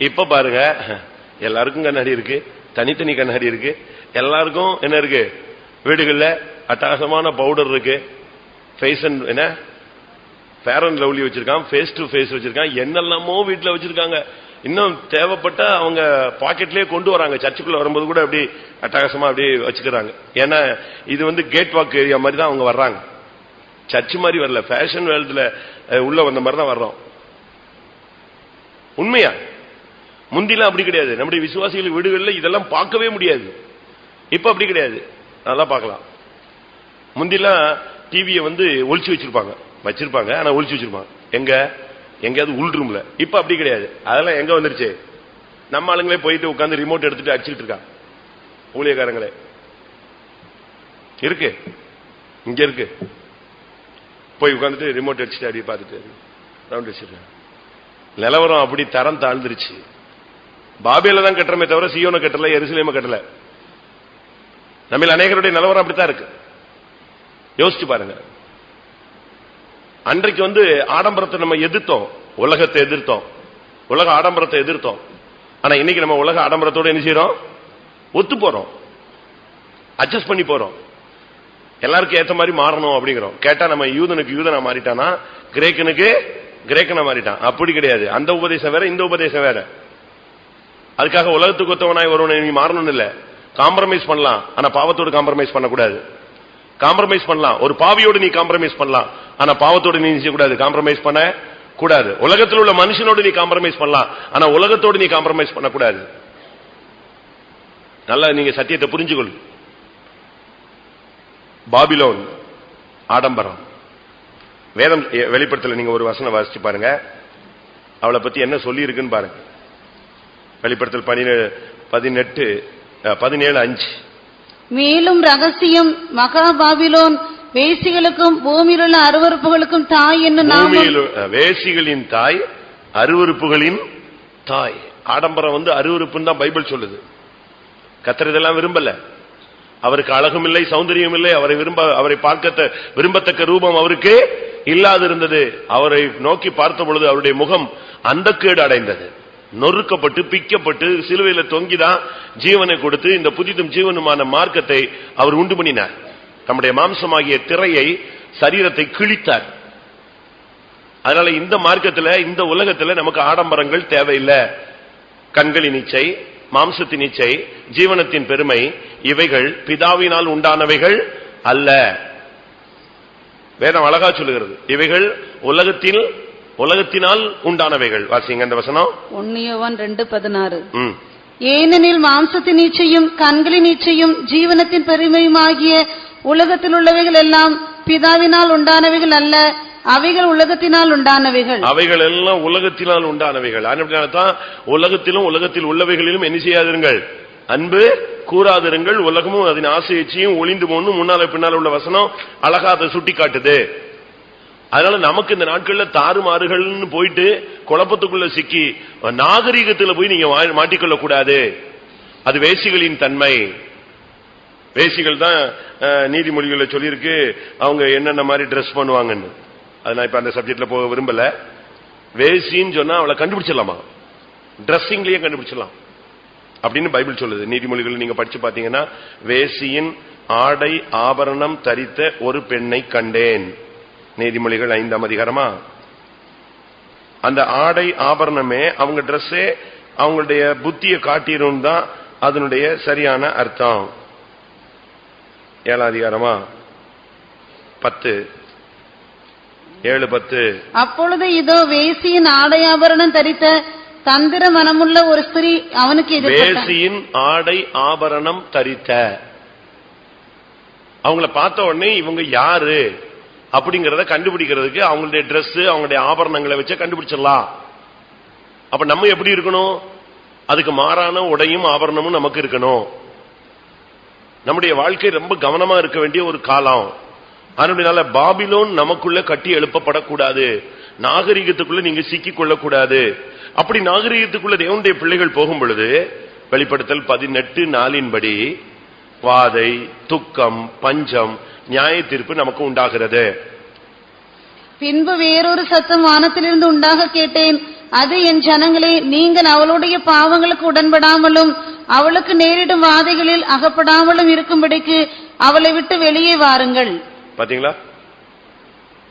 இப்ப பாருங்க, எல்லாருக்கும் கண்ணாடி இருக்கு, தனித்தனி கண்ணாடி இருக்கு, எல்லாருக்கும் என்ன இருக்கு, வீடுகள்ல அட்டகாசமான பவுடர் இருக்கு, என்ன ஃபேர் அண்ட் லவ்லி வச்சிருக்கான், ஃபேஸ் டு ஃபேஸ் வச்சிருக்கான், என்னெல்லாமோ வீட்டுல வச்சிருக்காங்க. இன்னும் தேவைப்பட்ட அவங்க பாக்கெட்லயே கொண்டு வராங்க. சர்ச்சுக்குள்ள வரும்போது கூட அப்படி அட்டகாசமா அப்படி வச்சுக்கிறாங்க. ஏன்னா இது கேட் வாக் ஏரியா மாதிரி தான் அவங்க வர்றாங்க. சர்ச் மாதிரி வரல, ஃபேஷன் வேர்ல்டுல உள்ள வந்த மாதிரி தான் வர்றோம். உண்மையா? முந்திலாம் அப்படி கிடையாது. நம்முடைய விசுவாசிகள் வீடுகளில் இதெல்லாம் பார்க்கவே முடியாது. இப்ப அப்படி கிடையாது, நல்லா பார்க்கலாம். முந்திலாம் டிவியை ஒளிச்சு வச்சிருப்பாங்க, ஆனா ஒளிச்சு வச்சிருப்பாங்க. எங்கேயாவது உள் ரூம்ல. இப்ப அப்படி கிடையாது. அதெல்லாம் எங்க வந்துருச்சு? நம்ம ஆளுங்களே போயிட்டு உட்கார்ந்து ரிமோட் எடுத்துட்டு அடிச்சுட்டு இருக்காங்க. ஊழியக்காரங்களே இருக்கு, இங்க இருக்கு, போய் உட்கார்ந்துட்டு ரிமோட் அடிச்சுட்டு அப்படி பார்த்துட்டு ரவுண்ட் வச்சிருக்காங்க. நிலவரம் அப்படி தரம் தாழ்ந்துருச்சு. பாபேல தான் கட்டுறமே தவிர சியோனை கட்டல, எருசலேமை கட்டல. நம்ம அநேகருடைய நிலவரம் அப்படித்தான் இருக்கு. யோசிச்சு பாருங்க. அன்றைக்கு ஆடம்பரத்தை நம்ம எதிர்த்தோம், உலகத்தை எதிர்த்தோம், உலக ஆடம்பரத்தை எதிர்த்தோம். ஆனா இன்னைக்கு நம்ம உலக ஆடம்பரத்தோட என்ன செய்யறோம்? ஒத்து போறோம், அட்ஜஸ்ட் பண்ணி போறோம். எல்லாருக்கும் ஏத்த மாதிரி மாறணும் அப்படிங்கிறோம். கேட்டா நம்ம யூதனுக்கு யூதனா மாறிட்டானா, கிரேக்கனுக்கு கிரேக்கனா மாறிட்டான். அப்படி கிடையாது. அந்த உபதேசம் வேற, இந்த உபதேசம் வேற. அதுக்காக உலகத்துக்கு ஒத்தவனாய் ஒருவனை நீ மாறணும்னு இல்ல. காம்ப்ரமைஸ் பண்ணலாம், ஆனா பாவத்தோடு காம்ப்ரமைஸ் பண்ணக்கூடாது. காம்ப்ரமைஸ் பண்ணலாம், ஒரு பாவியோடு நீ காம்ப்ரமைஸ் பண்ணலாம், ஆனா பாவத்தோடு நீ செய்யக்கூடாது, காம்ப்ரமைஸ் பண்ண கூடாது. உலகத்தில் உள்ள மனுஷனோடு நீ காம்ப்ரமைஸ் பண்ணலாம், ஆனா உலகத்தோடு நீ காம்ப்ரமைஸ் பண்ணக்கூடாது. நல்லா நீங்க சத்தியத்தை புரிஞ்சுக்கொள். பாபிலோன் ஆடம்பரம். வேதம் வெளிப்படுத்தல நீங்க ஒரு வசனம் வாசிச்சு பாருங்க, அவளை பத்தி என்ன சொல்லி இருக்குன்னு பாருங்க. வெளிப்படுத்தல் 17:5. மேலும் ரகசியம், மகா பாபிலோன் வேசிகளுக்கும் பூமியில் உள்ள அருவருப்புகளுக்கும் தாய் என்னும் நாமம். வேசிகளின் தாய், அருவருப்புகளின் தாய். ஆடம்பரம் அருவருப்புன்னு தான் பைபிள் சொல்லுது. கர்த்தர் இதெல்லாம் விரும்பல. அவருக்கு அழகும் இல்லை, சௌந்தரியம் இல்லை. அவரை பார்க்க விரும்பத்தக்க ரூபம் அவருக்கு இல்லாது இருந்தது. அவரை நோக்கி பார்த்த பொழுது அவருடைய முகம் அந்தக்கேடு அடைந்தது. நொறுக்கப்பட்டு பிக்கப்பட்டு சிலுவையில தொங்கிதான் ஜீவனை கொடுத்து இந்த புதிதும் ஜீவனுமான மார்க்கத்தை அவர் உண்டு பண்ணினார். நம்முடைய மாம்சமாகிய திரையை, சரீரத்தை கிழித்தார். அதனால இந்த மார்க்கத்துல, இந்த உலகத்துல நமக்கு ஆடம்பரங்கள் தேவையில்லை. கண்களின் இச்சை, மாம்சத்தின் இச்சை, ஜீவனத்தின் பெருமை, இவைகள் பிதாவினால் உண்டானவைகள் அல்ல. வேதம் அழகா சொல்லுகிறது, இவைகள் உலகத்தினால் உண்டானவைகள். வாசிங்க அந்த வசனம். 1 யோவான் 2:16. ஏனெனில் மாம்சத்தின் இச்சையும் கண்களின் இச்சையும் ஜீவனத்தின் பெருமையுமாகிய உலகத்தில் உள்ளவைகள் எல்லாம் பிதாவினால் உண்டானவைகள் அல்ல, அவைகள் உலகத்தினால் உண்டானவைகள். அவைகள் எல்லாம் உலகத்தினால் உண்டானவைகள். அதனால்தான் உலகத்திலும் உலகத்தில் உள்ளவைகளிலும் என்ன செய்யாதிருங்கள், அன்பு கூறாதிருங்கள். உலகமும் அதன் ஆசையையும் ஒளிந்து போன்னு முன்னால பின்னால உள்ள வசனம் அழகா அதை சுட்டி காட்டுது. அதனால நமக்கு இந்த நாட்கள்ல தாறுமாறுகள்னு போயிட்டு குழப்பத்துக்குள்ள சிக்கி நாகரீகத்துல போய் நீங்க மாட்டிக்கொள்ள கூடாது. அது வேசிகளின் தன்மை. வேசிகள் தான் நீதிமொழிகளை சொல்லியிருக்கு அவங்க என்னென்ன மாதிரி ட்ரெஸ் பண்ணுவாங்கன்னு. அது நான் இப்ப அந்த சப்ஜெக்ட்ல போக விரும்பல. வேசின்னு சொன்னா அவளை கண்டுபிடிச்சிடலாமா, டிரெஸ்ஸிங்லயே கண்டுபிடிச்சிடலாம் அப்படின்னு பைபிள் சொல்லுது. நீதிமொழிகள் நீங்க படிச்சு பாத்தீங்கன்னா, வேசியின் ஆடை ஆபரணம் தரித்த ஒரு பெண்ணை கண்டேன். நீதிமொழிகள் 5ஆம் அதிகாரமா. அந்த ஆடை ஆபரணமே அவங்க டிரெஸ்ஸே அவங்களுடைய புத்தியை காட்டிரும் தான் அதனுடைய சரியான அர்த்தம். 7ஆம் அதிகாரமா 10:7-10. அப்பொழுது இதோ வேசியின் ஆடை ஆபரணம் தரித்த தந்திர மனமுள்ள ஒரு ஸ்திரீ அவனுக்கு எதிர்ப்பட்டாள். வேசியின் ஆடை ஆபரணம் தரித்த, அவங்கள பார்த்த உடனே இவங்க யாரு அப்படிங்கறத கண்டுபிடிக்கிறதுக்கு அவங்களுடைய டிரெஸ், அவங்களுடைய ஆபரணங்களை வச்சு கண்டுபிடிச்சிடலாம். அப்ப நம்ம எப்படி இருக்கணும்? அதுக்கு மாறான உடையும் ஆபரணமும் நமக்கு இருக்கணும். நம்முடைய வாழ்க்கை ரொம்ப கவனமா இருக்க வேண்டிய ஒரு காலம். அதனால பாபிலோன் நமக்குள்ள கட்டி எழுப்பப்படக்கூடாது. நாகரிகத்துக்குள்ள நீங்க சிக்கிக் கொள்ளக்கூடாது. அப்படி நாகரிகத்துக்குள்ள தேவனுடைய பிள்ளைகள் போகும் பொழுது வெளிப்படுத்தல் 18:4 வாதை, துக்கம், பஞ்சம், நியாய தீர்ப்பு நமக்கு உண்டாகிறது. பின்பு வேறொரு சத்தம் வானத்திலிருந்து உண்டாக கேட்டேன். அது, என் ஜனங்களே, நீங்கள் அவளுடைய பாவங்களுக்கு உடன்படாமலும் அவளுக்கு நேரிடும் வாதைகளில் அகப்படாமலும் இருக்கும்படிக்கு அவளை விட்டு வெளியே வாருங்கள். பாத்தீங்களா,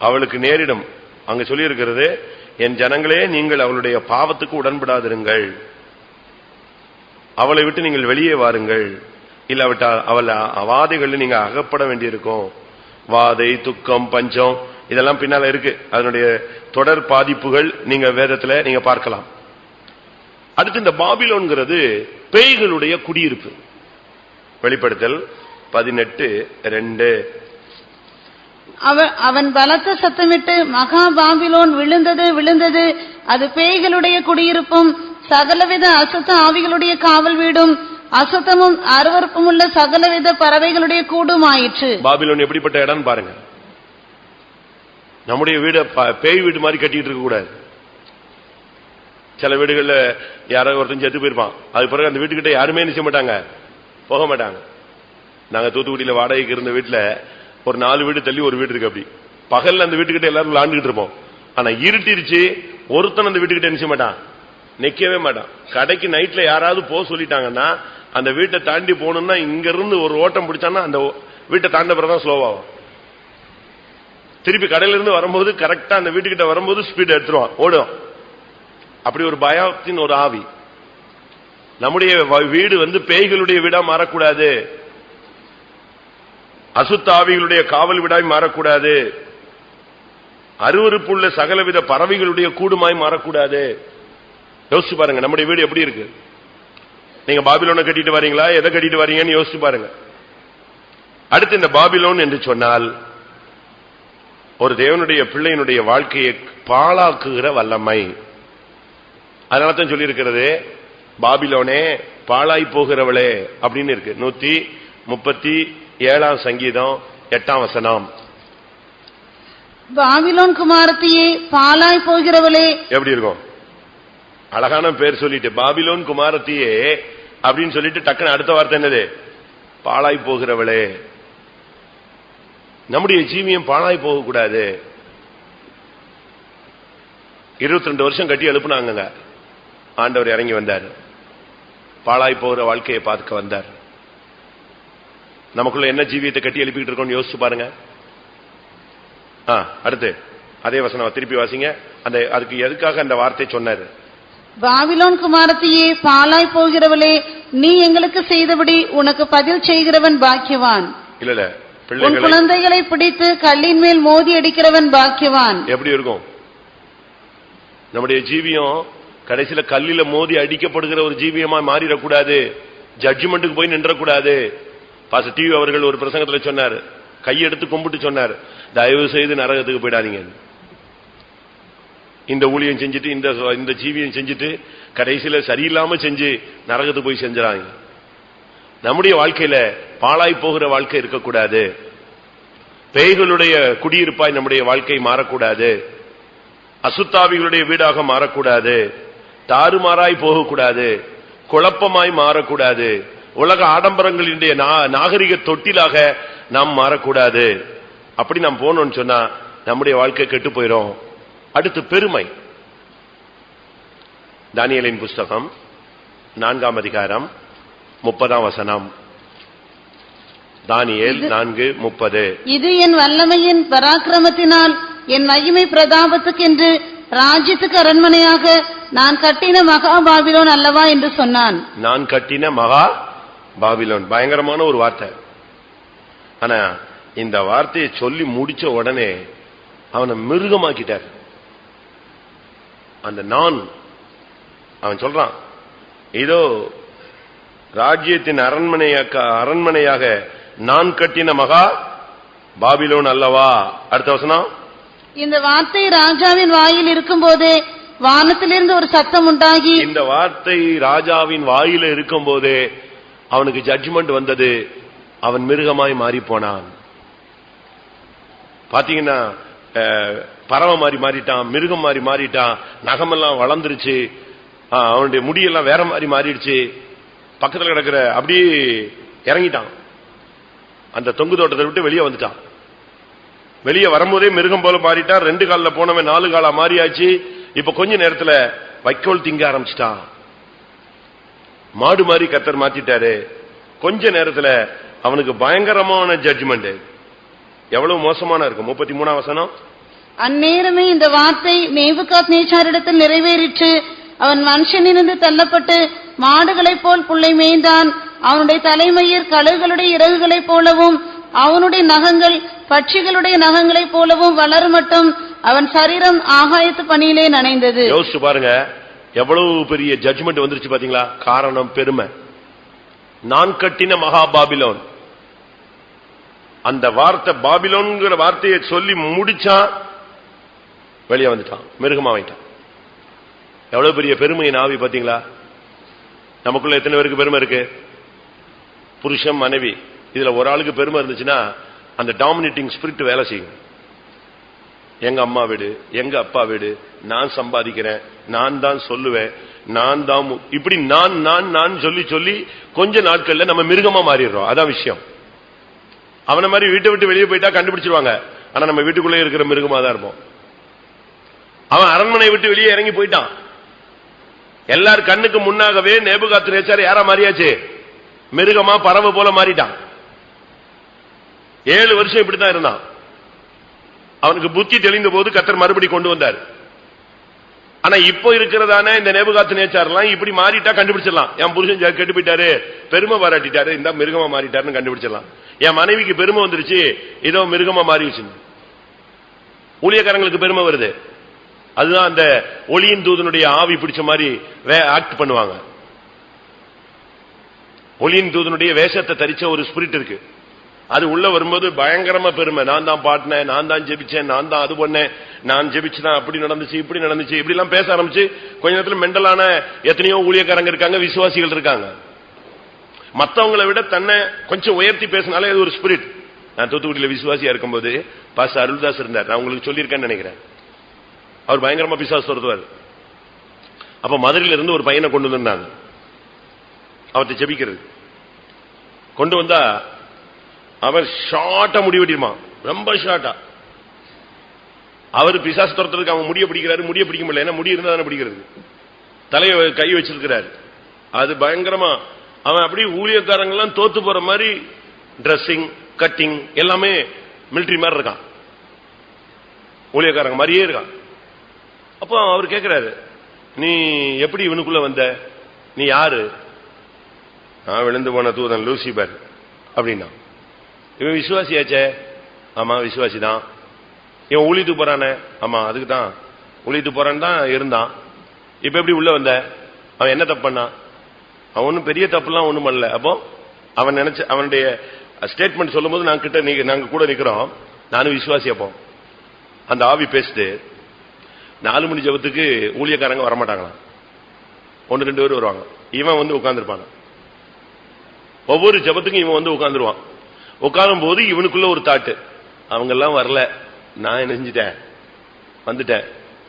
அவளுக்கு நேரிடும். அங்க சொல்லி இருக்கிறது, என் ஜனங்களே, நீங்கள் அவளுடைய பாவத்துக்கு உடன்படாதிருங்கள், அவளை விட்டு நீங்கள் வெளியே வாருங்கள், இல்லாவிட்டா அவள் வாதைகள் நீங்க அகப்பட வேண்டியிருக்கும். வாதை, துக்கம், பஞ்சம் இதெல்லாம் பின்னால இருக்கு. அதனுடைய தொடர் பாதிப்புகள் நீங்க வேதத்துல நீங்க பார்க்கலாம். அடுத்து இந்த பாபிலோன்கிறது பேய்களுடைய குடியிருப்பு. வெளிப்படுத்தல் 18:2 அவன் பலத்த சத்தமிட்டு, மகா பாபிலோன் விழுந்தது, விழுந்தது, அது பேய்களுடைய குடியிருப்பும் சகலவித அசுத்த ஆவிகளுடைய காவல் வீடும் அசுத்தமும் அருவருப்பும் உள்ள சகலவித பறவைகளுடைய கூடும் ஆயிற்று. பாபிலோன் எப்படிப்பட்ட இடம் பாருங்க. நம்முடைய வீடு பேய் வீடு மாதிரி கட்டிட்டு இருக்க கூடாது. சில வீடுகள்ல யாராவது ஒருத்தன் செத்து போயிருப்பான், அது பிறகு அந்த வீட்டுக்கிட்ட யாருமே நிச்சய மாட்டாங்க, போக மாட்டாங்க. நாங்க தூத்துக்குடியில வாடகைக்கு இருந்த வீட்டுல ஒரு 4 வீடு தள்ளி ஒரு வீடு இருக்கு. அப்படி பகல்ல அந்த வீட்டுக்கிட்ட எல்லாரும் விளாண்டுகிட்டு இருப்போம். ஆனா இருட்டிருச்சு, ஒருத்தன் அந்த வீட்டுக்கிட்ட நிச்சய மாட்டான், நிக்கவே மாட்டான். கடைக்கு நைட்ல யாராவது போக சொல்லிட்டாங்கன்னா அந்த வீட்டை தாண்டி போகணும்னா இங்க இருந்து ஒரு ஓட்டம் பிடிச்சான்னா அந்த வீட்டை தாண்ட பிறகுதான் ஸ்லோவாகும். திருப்பி கடையில இருந்து வரும்போது கரெக்டா அந்த வீட்டுக்கிட்ட வரும்போது ஸ்பீட் எடுத்துருவான், ஓடும். அப்படி ஒரு பயத்தின் ஒரு ஆவி. நம்முடைய வீடு பேய்களுடைய வீடா மாறக்கூடாது, அசுத்த ஆவிகளுடைய காவல் வீடாய் மாறக்கூடாது, அருவருப்புள்ள சகலவித பறவைகளுடைய கூடுமாய் மாறக்கூடாது. யோசிச்சு பாருங்க, நம்முடைய வீடு எப்படி இருக்கு. நீங்க பாபிலோனை கட்டிட்டு வரீங்களா, எதை கட்டிட்டு வரீங்கன்னு யோசிச்சு பாருங்க. அடுத்து இந்த பாபிலோன் என்று சொன்னால் ஒரு தேவனுடைய பிள்ளையினுடைய வாழ்க்கையை பாழாக்குகிற வல்லமை. அதனால்தான் சொல்லி இருக்கிறது, பாபிலோனே பாழாய் போகிறவளே அப்படின்னு இருக்கு. 137 சங்கீதம் 8 பாபிலோன் குமாரத்தியே பாழாய் போகிறவளே. எப்படி இருக்கும், அழகான பேர் சொல்லிட்டு பாபிலோன் குமாரத்தியே அப்படின்னு சொல்லிட்டு டக்குன்னு அடுத்த வார்த்தை என்னது, பாழாய் போகிறவளே. நம்முடைய ஜீவியம் பாழாய் போக கூடாது. 22 வருஷம் கட்டி எழுப்புனாங்க, ஆண்டவர் இறங்கி வந்தார், பாழாய் போகிற வாழ்க்கையை பார்க்க வந்தார். நமக்குள்ள என்ன ஜீவியத்தை கட்டி எழுப்பிட்டு இருக்கோம்னு யோசிச்சு பாருங்க. அடுத்து அதே வசனம் திருப்பி வாசிங்க. அதுக்கு எதுக்காக அந்த வார்த்தை சொன்னாரு? பாபிலோன் குமாரத்தியே பாழாய் போகிறவளே, நீ எங்களுக்கு செய்தபடி உனக்கு பதில் செய்கிறவன் பாக்கியவான். இல்ல, உன் குழந்தைகளை பிடித்து கல்லின் மேல் மோதி அடிக்கிறவன் பாக்கியவான். எப்படி இருக்கும் நம்முடைய ஜீவியம்? கடைசியில கல்லில மோதி அடிக்கப்படுகிற ஒரு ஜீவியமா மாறிடக்கூடாது, ஜட்ஜ்மெண்ட்டுக்கு போய் நின்றக்கூடாது. பாஸ்டர் டிவி அவர்கள் ஒரு பிரசங்கத்தில் சொன்னார், கையெடுத்து கும்பிட்டு சொன்னார், தயவு செய்து நரகத்துக்கு போயிடாதீங்க. இந்த ஊழியம் செஞ்சுட்டு இந்த ஜீவியம் செஞ்சுட்டு கடைசியில சரியில்லாம செஞ்சு நரகத்துக்கு போய் செஞ்சுறாங்க. நம்முடைய வாழ்க்கையில பாழாய் போகிற வாழ்க்கை இருக்கக்கூடாது. பேய்களுடைய குடியிருப்பாய் நம்முடைய வாழ்க்கை மாறக்கூடாது. அசுத்தாவிகளுடைய வீடாக மாறக்கூடாது. தாறுமாறாய் போகக்கூடாது. குழப்பமாய் மாறக்கூடாது. உலக ஆடம்பரங்களினுடைய நாகரிக தொட்டிலாக நாம் மாறக்கூடாது. அப்படி நாம் போனோம்னு சொன்னா நம்முடைய வாழ்க்கை கெட்டு போயிடும். அடுத்து பெருமை. தானியேலின் புஸ்தகம் 4 அதிகாரம் 30 தானியேல் 4:30. இது என் வல்லமையின் பராக்கிரமத்தினால் என் மகிமை பிரதாபத்துக்கென்று ராஜ்யத்துக்கு அரண்மனையாக நான் கட்டின மகா பாபிலோன் அல்லவா என்று சொன்னான். நான் கட்டின மகா பாபிலோன், பயங்கரமான ஒரு வார்த்தை. ஆனா இந்த வார்த்தையை சொல்லி முடிச்ச உடனே அவனை மிருகமாக்கிட்டார். அந்த அவன் சொல்றான், இதோ ராஜ்யத்தின் அரண்மனையாக நான் கட்டின மகா பாபிலோன் அல்லவா. அடுத்த வசனம், இந்த வார்த்தை ராஜாவின் வாயில் இருக்கும் போதே வானத்திலிருந்து ஒரு சத்தம் உண்டாகி, இந்த வார்த்தை ராஜாவின் வாயில இருக்கும் போதே அவனுக்கு ஜட்ஜ்மெண்ட் வந்தது. அவன் மிருகமாய் மாறி போனான். பாத்தீங்கன்னா பறவை மாறி மாறிட்டான், மிருகம் மாறி மாறிட்டான், நகமெல்லாம் வளர்ந்துருச்சு, அவனுடைய முடியெல்லாம் வேற மாதிரி மாறிடுச்சு, பக்கத்தில் கிடக்கிற அப்படியே இறங்கிட்டான், அந்த தொங்கு தோட்டத்தை விட்டு வெளியே வந்துட்டான். வெளியே வரும்போதே மிருகம் போல மாறிட்டான். 2 காலில் போனவன் 4 காலா மாறியாச்சு. இப்ப கொஞ்ச நேரத்துல வைக்கோல் திங்க ஆரம்பிச்சிட்டான். மாடு மாதிரி கர்த்தர் மாத்திட்டாரு. கொஞ்ச நேரத்துல அவனுக்கு பயங்கரமான ஜட்ஜ்மெண்ட். எவ்வளவு மோசமான இருக்கும். 33ஆம் வசனம். அந்நேரமே இந்த வார்த்தை நேபுகாத்நேச்சாரிடத்தில் நிறைவேறிற்று. அவன் மனுஷனிலிருந்து தள்ளப்பட்டு மாடுகளைப் போல் புல்லை மேய்ந்தான். அவனுடைய தலைமயிர் கழுகுகளுடைய இறகுகளைப் போலவும் அவனுடைய நகங்கள் பட்சிகளுடைய நகங்களைப் போலவும் வளரும் மட்டும் அவன் சரீரம் ஆகாயத்து பனியிலே நனைந்தது. யோசிச்சு பாருங்க, எவ்வளவு பெரிய ஜட்ஜ்மெண்ட் வந்துருச்சு பாத்தீங்களா? காரணம் பெருமை. நான் கட்டின மகா பாபிலோன். அந்த வார்த்தை பாபிலோன்ங்கிற வார்த்தையை சொல்லி முடிச்சான், வெளியே வந்துட்டான், மிருகமா வாங்கிட்டான். எவ்வளவு பெரிய பெருமையின் ஆவி பாத்தீங்களா? நமக்குள்ள எத்தனை பேருக்கு பெருமை இருக்கு? புருஷன் மனைவி இதுல ஒரு ஆளுக்கு பெருமை இருந்துச்சுன்னா அந்த டாமினேட்டிங் ஸ்பிரிட் வேலை செய்யும். எங்க அம்மா வீடு, எங்க அப்பா வீடு, நான் சம்பாதிக்கிறேன், நான் தான் சொல்லுவேன், நான் தான், இப்படி நான் நான் நான் சொல்லி சொல்லி கொஞ்ச நாட்கள்ல நம்ம மிருகமா மாறிடுறோம். அதான் விஷயம். அவனை மாதிரி வீட்டை விட்டு வெளியே போயிட்டா கண்டுபிடிச்சிருவாங்க. ஆனா நம்ம வீட்டுக்குள்ளே இருக்கிற மிருகமா தான் இருப்போம். அவன் அரண்மனை விட்டு வெளியே இறங்கி போயிட்டான். எல்லார் கண்ணுக்கு முன்னாகவே நேபுகாத்நேச்சார் யாரா மாறியாச்சு? மிருகமா பறவை போல மாறிட்டான். 7 வருஷம் இப்படித்தான் இருந்தான். அவனுக்கு புத்தி தெளிந்த போது கர்த்தர் மறுபடி கொண்டு வந்தார். ஆனா இப்போ இருக்கிறதான இந்த நேபுகாத்நேச்சார்லாம் இப்படி மாறிட்டா கண்டுபிடிச்சிடலாம். என் புருஷன் கெட்டு போயிட்டாரு, பெருமை பாராட்டிட்டாரு, இந்த மிருகமா மாறிட்டாருன்னு கண்டுபிடிச்சிடலாம். என் மனைவிக்கு பெருமை வந்துருச்சு, இதோ மிருகமா மாறிடுச்சு. ஊழியக்காரங்களுக்கு பெருமை வருது, அதுதான் அந்த ஒளியின் தூதனுடைய ஆவி பிடிச்ச மாதிரி ஆக்ட் பண்ணுவாங்க. ஒளியின் தூதனுடைய வேஷத்தை தரிச்ச ஒரு ஸ்பிரிட் இருக்கு. அது உள்ள வரும்போது பயங்கரமா பெருமை. நான் தான் பாட்டினேன், நான் தான் ஜெபிச்சேன், நான் தான் அது பண்ணேன், நான் ஜெபிச்சுதான் அப்படி நடந்துச்சு, இப்படி நடந்துச்சு, இப்படி எல்லாம் பேச ஆரம்பிச்சு கொஞ்ச நேரத்தில் மெண்டலான எத்தனையோ ஊழியக்காரங்க இருக்காங்க, விசுவாசிகள் இருக்காங்க. மற்றவங்களை விட தன்னை கொஞ்சம் உயர்த்தி பேசினாலே அது ஒரு ஸ்பிரிட். நான் தூத்துக்குடியில விசுவாசியா இருக்கும்போது பாஸ்டர் அருள்தாஸ் இருந்தார். நான் உங்களுக்கு சொல்லியிருக்கேன்னு நினைக்கிறேன். அவர் பயங்கரமா பிசாசு துரத்துவார். அப்ப மதுரையில இருந்து ஒரு பையனை கொண்டு வந்தாங்க அவர்கிட்ட ஜெபிக்கிறது. கொண்டு வந்தா அவர் ஷார்ட்டா முடி வெட்டிருமா, ரொம்ப ஷார்ட்டா. அவர் பிசாசு துரத்துறதுக்கு அவன் முடிய பிடிக்கிறாரு, முடிய பிடிக்க முடியல, ஏன்னா முடி இருந்தா தானே பிடிக்கிறது. தலையை கை வச்சிருக்கிறாரு. அது பயங்கரமா அவன் அப்படி ஊழியக்காரங்க எல்லாம் தோத்து போற மாதிரி டிரெஸ்ஸிங், கட்டிங் எல்லாமே மிலிட்டரி மாதிரி இருக்கான், ஊழியக்காரங்க மாதிரியே இருக்கான். அப்போ அவர் கேட்கிறாரு, நீ எப்படி இவனுக்குள்ள வந்த, நீ யாரு? நான் விழுந்து போன தூதன் லூசிபர் அப்படின்னா. இவன் விசுவாசியாச்சே? ஆமா விசுவாசி தான். இவன் ஊழியத்துக்கு போறானே? ஆமா அதுக்கு தான் ஊழியத்துக்கு போறான்னு தான் இருந்தான். இப்ப எப்படி உள்ள வந்த? அவன் என்ன தப்பு பண்ணான்? அவன் ஒன்னும் பெரிய தப்புலாம் ஒண்ணும் பண்ணல. அப்போ அவன் நினைச்ச அவனுடைய ஸ்டேட்மெண்ட் சொல்லும் போது நாங்க கூட நிக்கிறோம், நானும் விசுவாசி. அப்போ அந்த ஆவி பேசுது. 4 மணி ஜபத்துக்கு ஊழியக்காரங்க வரமாட்டாங்களாம், 1-2 பேர் வருவாங்க. இவன் வந்து உட்கார்ந்துருப்பாங்க. ஒவ்வொரு ஜபத்துக்கும் இவன் வந்து உட்கார்ந்துருவான். உட்காரும் போது இவனுக்குள்ள ஒரு தாட்டு, அவங்க எல்லாம் வரல, நான் என்ன செஞ்சிட்டேன், வந்துட்டேன்,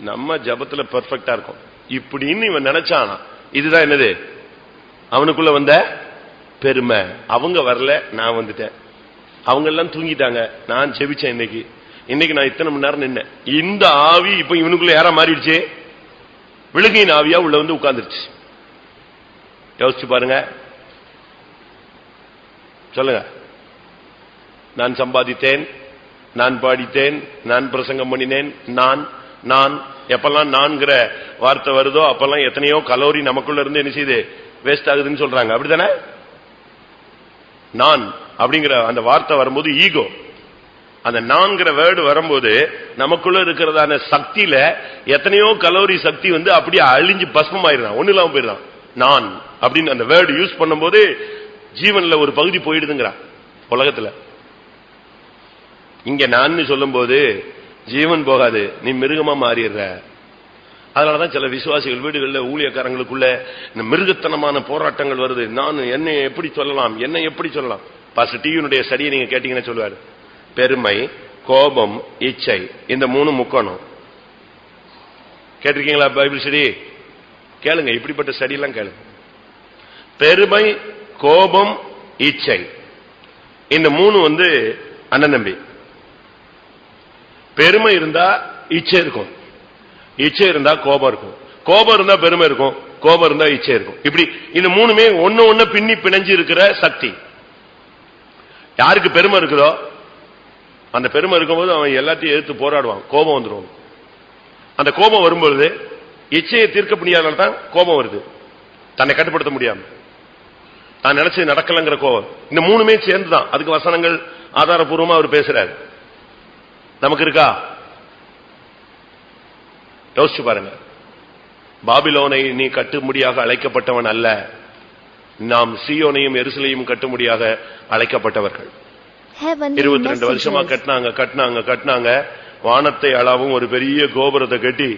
நம்ம ஜபத்துல பெர்ஃபெக்டா இருக்கும் இப்படின்னு இவன் நினைச்சானா. இதுதான் என்னது? அவனுக்குள்ள வந்த பெருமை. அவங்க வரல, நான் வந்துட்டேன். அவங்க எல்லாம் தூங்கிட்டாங்க, நான் ஜெபிச்சேன். இன்னைக்கு நான் இத்தனை மணி நேரம் நின்னேன். இந்த ஆவி இப்ப இவனுக்குள்ள யாரா மாறிடுச்சு? விழுகையின் ஆவியா உள்ள வந்து உட்கார்ந்துருச்சு. யோசிச்சு பாருங்க, சொல்லுங்க. நான் சம்பாதித்தேன், நான் பாடித்தேன், நான் பிரசங்கம் பண்ணினேன், நான் எப்பெல்லாம் நான்கிற வார்த்தை வருதோ அப்பெல்லாம் எத்தனையோ கலோரி நமக்குள்ள இருந்து என்ன செய்யுது, வேஸ்ட் ஆகுதுன்னு சொல்றாங்க. அப்படித்தானே? நான் அப்படிங்கிற அந்த வார்த்தை வரும்போது ஈகோ, அந்த நான்கிற வேர்டு வரும்போது நமக்குள்ள இருக்கிறதான சக்தியில எத்தனையோ கலோரி சக்தி வந்து அப்படியே அழிஞ்சு பஸ்மம் ஆயிடுறான், ஒண்ணு இல்லாம போயிடுறான். நான் அப்படின்னு அந்த வேர்டு யூஸ் பண்ணும்போது ஜீவன்ல ஒரு பகுதி போயிடுதுங்கிறான் உலகத்துல. இங்க நான் சொல்லும் போது ஜீவன் போகாது, நீ மிருகமா மாறிடுற. அதனாலதான் சில விசுவாசிகள் வீடுகளில் ஊழியக்காரங்களுக்குள்ள இந்த மிருகத்தனமான போராட்டங்கள் வருது. நான் என்னை எப்படி சொல்லலாம், என்னை எப்படி சொல்லலாம்? பாஸ்டர் டிவியினுடைய ஸ்டடியை நீங்க கேட்டீங்கன்னு சொல்லுவாரு, பெருமை, கோபம், இச்சை, இந்த 3 முக்கணும். கேட்டிருக்கீங்களா பைபிள் ஸ்டடி? கேளுங்க, இப்படிப்பட்ட ஸ்டடி எல்லாம் கேளுங்க. பெருமை, கோபம், இச்சை, இந்த 3 அண்ணன் தம்பி. பெருமை இருந்தா இச்சை இருக்கும், இச்சை இருந்தா கோபம் இருக்கும், கோபம் இருந்தா பெருமை இருக்கும், கோபம் இருந்தா இச்சை இருக்கும். இப்படி இந்த 3மே ஒண்ணு பின்னி பிணைஞ்சு இருக்கிற சக்தி. யாருக்கு பெருமை இருக்குதோ, அந்த பெருமை இருக்கும்போது அவன் எல்லாத்தையும் எதிர்த்து போராடுவான், கோபம் வந்துடும். அந்த கோபம் வரும்பொழுது இச்சையை தீர்க்க முடியாததான் கோபம் வருது, தன்னை கட்டுப்படுத்த முடியாம, தான் நினைச்சு நடக்கலங்கிற கோபம். இந்த 3மே சேர்ந்துதான். அதுக்கு வசனங்கள் ஆதாரபூர்வமா அவர் பேசுறாரு. நமக்கு இருக்கா? யோசிச்சு பாருங்க. பாபிலோனை நீ கட்டும்படியாக அழைக்கப்பட்டவன் அல்ல, நாம் சீயோனையும் எருசலேமையும் கட்டும்படியாக அழைக்கப்பட்டவர்கள். 22 வருஷமா கட்டினாங்க. வானத்தை அளவும் ஒரு பெரிய கோபுரத்தை கட்டி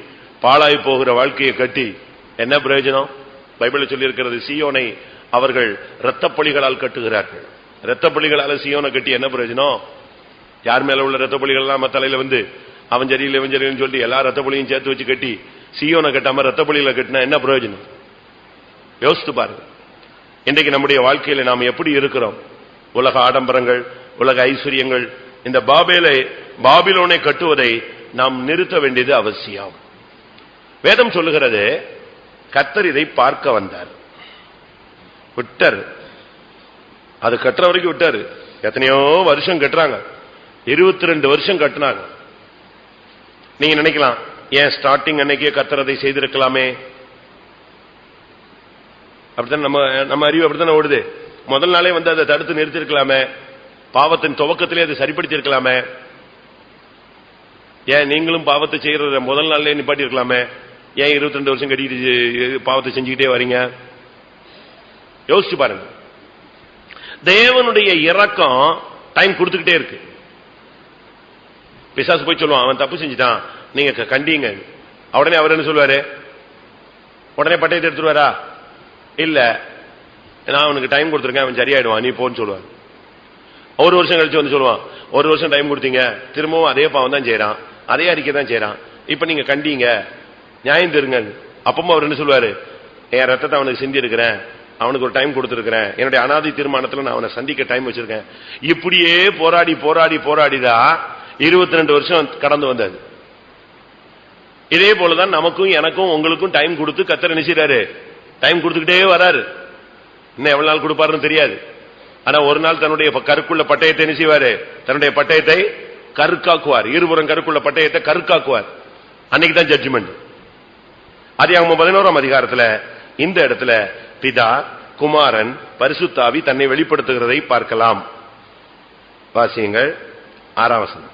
பாழாய் போகிற வாழ்க்கையை கட்டி என்ன பிரயோஜனம்? பைபிள் சொல்லி இருக்கிறது, சீயோனை அவர்கள் இரத்தப்பழிகளால் கட்டுகிறார்கள். இரத்தப்பழிகளால சீயோனை கட்டி என்ன பிரயோஜனம்? யார் மேல உள்ள இரத்தப்பழிகள் எல்லாம் தலையில அவன் சரியில்லை இவன் சரியில்லைன்னு சொல்லி எல்லா இரத்தப்பழியும் சேர்த்து வச்சு கட்டி சீயோனை கட்டாம இரத்தப்பழிகளை கட்டினா என்ன பிரயோஜனம்? யோசித்து பாருங்க. இன்றைக்கு நம்முடைய வாழ்க்கையில நாம் எப்படி இருக்கிறோம்? உலக ஆடம்பரங்கள், உலக ஐஸ்வர்யங்கள், இந்த பாபிலோனை கட்டுவதை நாம் நிறுத்த வேண்டியது அவசியம். வேதம் சொல்லுகிறது, கர்த்தர் இதை பார்க்க வந்தார், விட்டார். அது கட்டுற வரைக்கும் விட்டாரு. எத்தனையோ வருஷம் கட்டுறாங்க, 22 வருஷம் கட்டினாங்க. நீங்க நினைக்கலாம், ஏன் ஸ்டார்டிங் அன்னைக்கே கர்த்தர் அதை செய்திருக்கலாமே? அப்படித்தான் நம்ம அறிவு அப்படித்தானே ஓடுது. முதல் நாளே அதை தடுத்து நிறுத்திருக்கலாமே, பாவத்தின் துவக்கத்திலே அதை சரிப்படுத்தி இருக்கலாமே. ஏன் நீங்களும் பாவத்தை செய்யற முதல் நாள்லயே நிப்பாட்டி இருக்கலாமே? ஏன் 22 வருஷம் கட்டிட்டு பாவத்தை செஞ்சுக்கிட்டே வரீங்க? யோசிச்சு பாருங்க. தேவனுடைய இரக்கம் டைம் கொடுத்துக்கிட்டே இருக்கு. பிசாசு போய் சொல்லுவான், அவன் தப்பு செஞ்சுட்டான், நீங்க கண்டீங்க. உடனே அவர் என்ன சொல்லுவாரு? உடனே பட்டயத்தை எடுத்துருவாரா? இல்ல, நான் அவனுக்கு டைம் கொடுத்துருக்கேன், அவன் சரியாயிடுவான், நீ போன்னு சொல்லுவான். ஒரு வருஷம் கழிச்சு சொல்லுவான், ஒரு வருஷம் டைம் கொடுத்தீங்க, திரும்பவும் அதே பாவம் தான் செய்யறான், அதே அறிக்கை தான் செய்யறான், இப்ப நீங்க கண்டீங்க, நியாயம் தருங்க. அப்பவும் அவர் என்ன சொல்லுவாரு? என் ரத்தத்தை அவனுக்கு செஞ்சு இருக்கிறேன், அவனுக்கு ஒரு டைம் கொடுத்திருக்கிறேன், என்னுடைய அனாதி தீர்மானத்துல நான் அவனை சந்திக்க டைம் வச்சிருக்கேன். இப்படியே போராடி போராடி போராடிதான் 22 வருஷம் கடந்து வந்தது. இதே போலதான் நமக்கும் எனக்கும் உங்களுக்கும் டைம் கொடுத்து கர்த்தர் நினைச்சாரு, டைம் கொடுத்துக்கிட்டே வராரு. இன்னும் எவ்வளவு நாள் கொடுப்பாருன்னு தெரியாது. ஆனா ஒரு நாள் தன்னுடைய கருக்குள்ள பட்டயத்தை என்ன செய்வாரு? தன்னுடைய பட்டயத்தை கருக்காக்குவார். இருபுறம் கருக்குள்ள பட்டயத்தை கருக்காக்குவார். அன்னைக்குதான் ஜட்ஜ்மெண்ட். ஆதியாகமம் 11ஆம் அதிகாரத்துல இந்த இடத்துல பிதா, குமாரன், பரிசுத்தாவி தன்னை வெளிப்படுத்துகிறதை பார்க்கலாம். வாசியுங்கள் 6ஆம் வசனம்.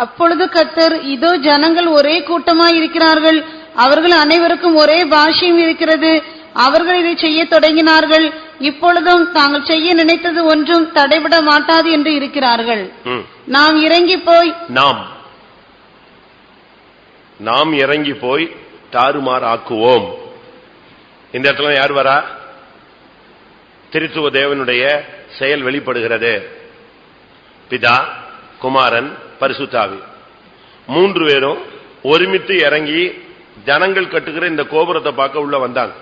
அப்பொழுது கர்த்தர், இதோ ஜனங்கள் ஒரே கூட்டமாய் இருக்கிறார்கள், அவர்கள் அனைவருக்கும் ஒரே பாஷையும் இருக்கிறது, அவர்கள் இதை செய்ய தொடங்கினார்கள், இப்பொழுதும் தாங்கள் செய்ய நினைத்தது ஒன்றும் தடைபட மாட்டாது என்று இருக்கிறார்கள். நாம் இறங்கி போய் தாறுமாறு ஆக்குவோம். இந்த இடத்துல யார் வரா? திரித்துவ தேவனுடைய செயல் வெளிப்படுகிறது. பிதா, குமாரன், பரிசுத்தாவி 3 பேரும் ஒருமித்து இறங்கி ஜனங்கள் கட்டுகிற இந்த கோபுரத்தை பார்க்க உள்ள வந்தாங்க.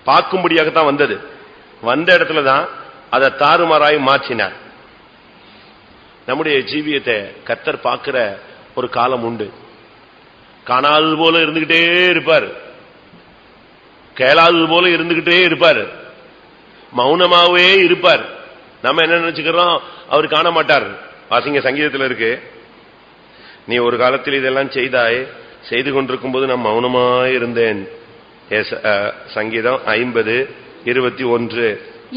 பார்க்கும்படியாகத்தான் வந்தது. வந்த இடத்துலதான் அதை தாறுமாறாய் மாற்றினார். நம்முடைய ஜீவியத்தை கர்த்தர் பார்க்கிற ஒரு காலம் உண்டு. காணாதது போல இருந்துகிட்டே இருப்பார், கேளாதது போல இருந்துகிட்டே இருப்பார், மௌனமாவே இருப்பார். நம்ம என்ன நினைச்சுக்கிறோம்? அவர் காண மாட்டார். வாசிங்க, சங்கீதத்தில் இருக்கு, நீ ஒரு காலத்தில் இதெல்லாம் செய்தாய், செய்து கொண்டிருக்கும் போது நான் மௌனமாய் இருந்தேன். சங்கீதம் 50:21.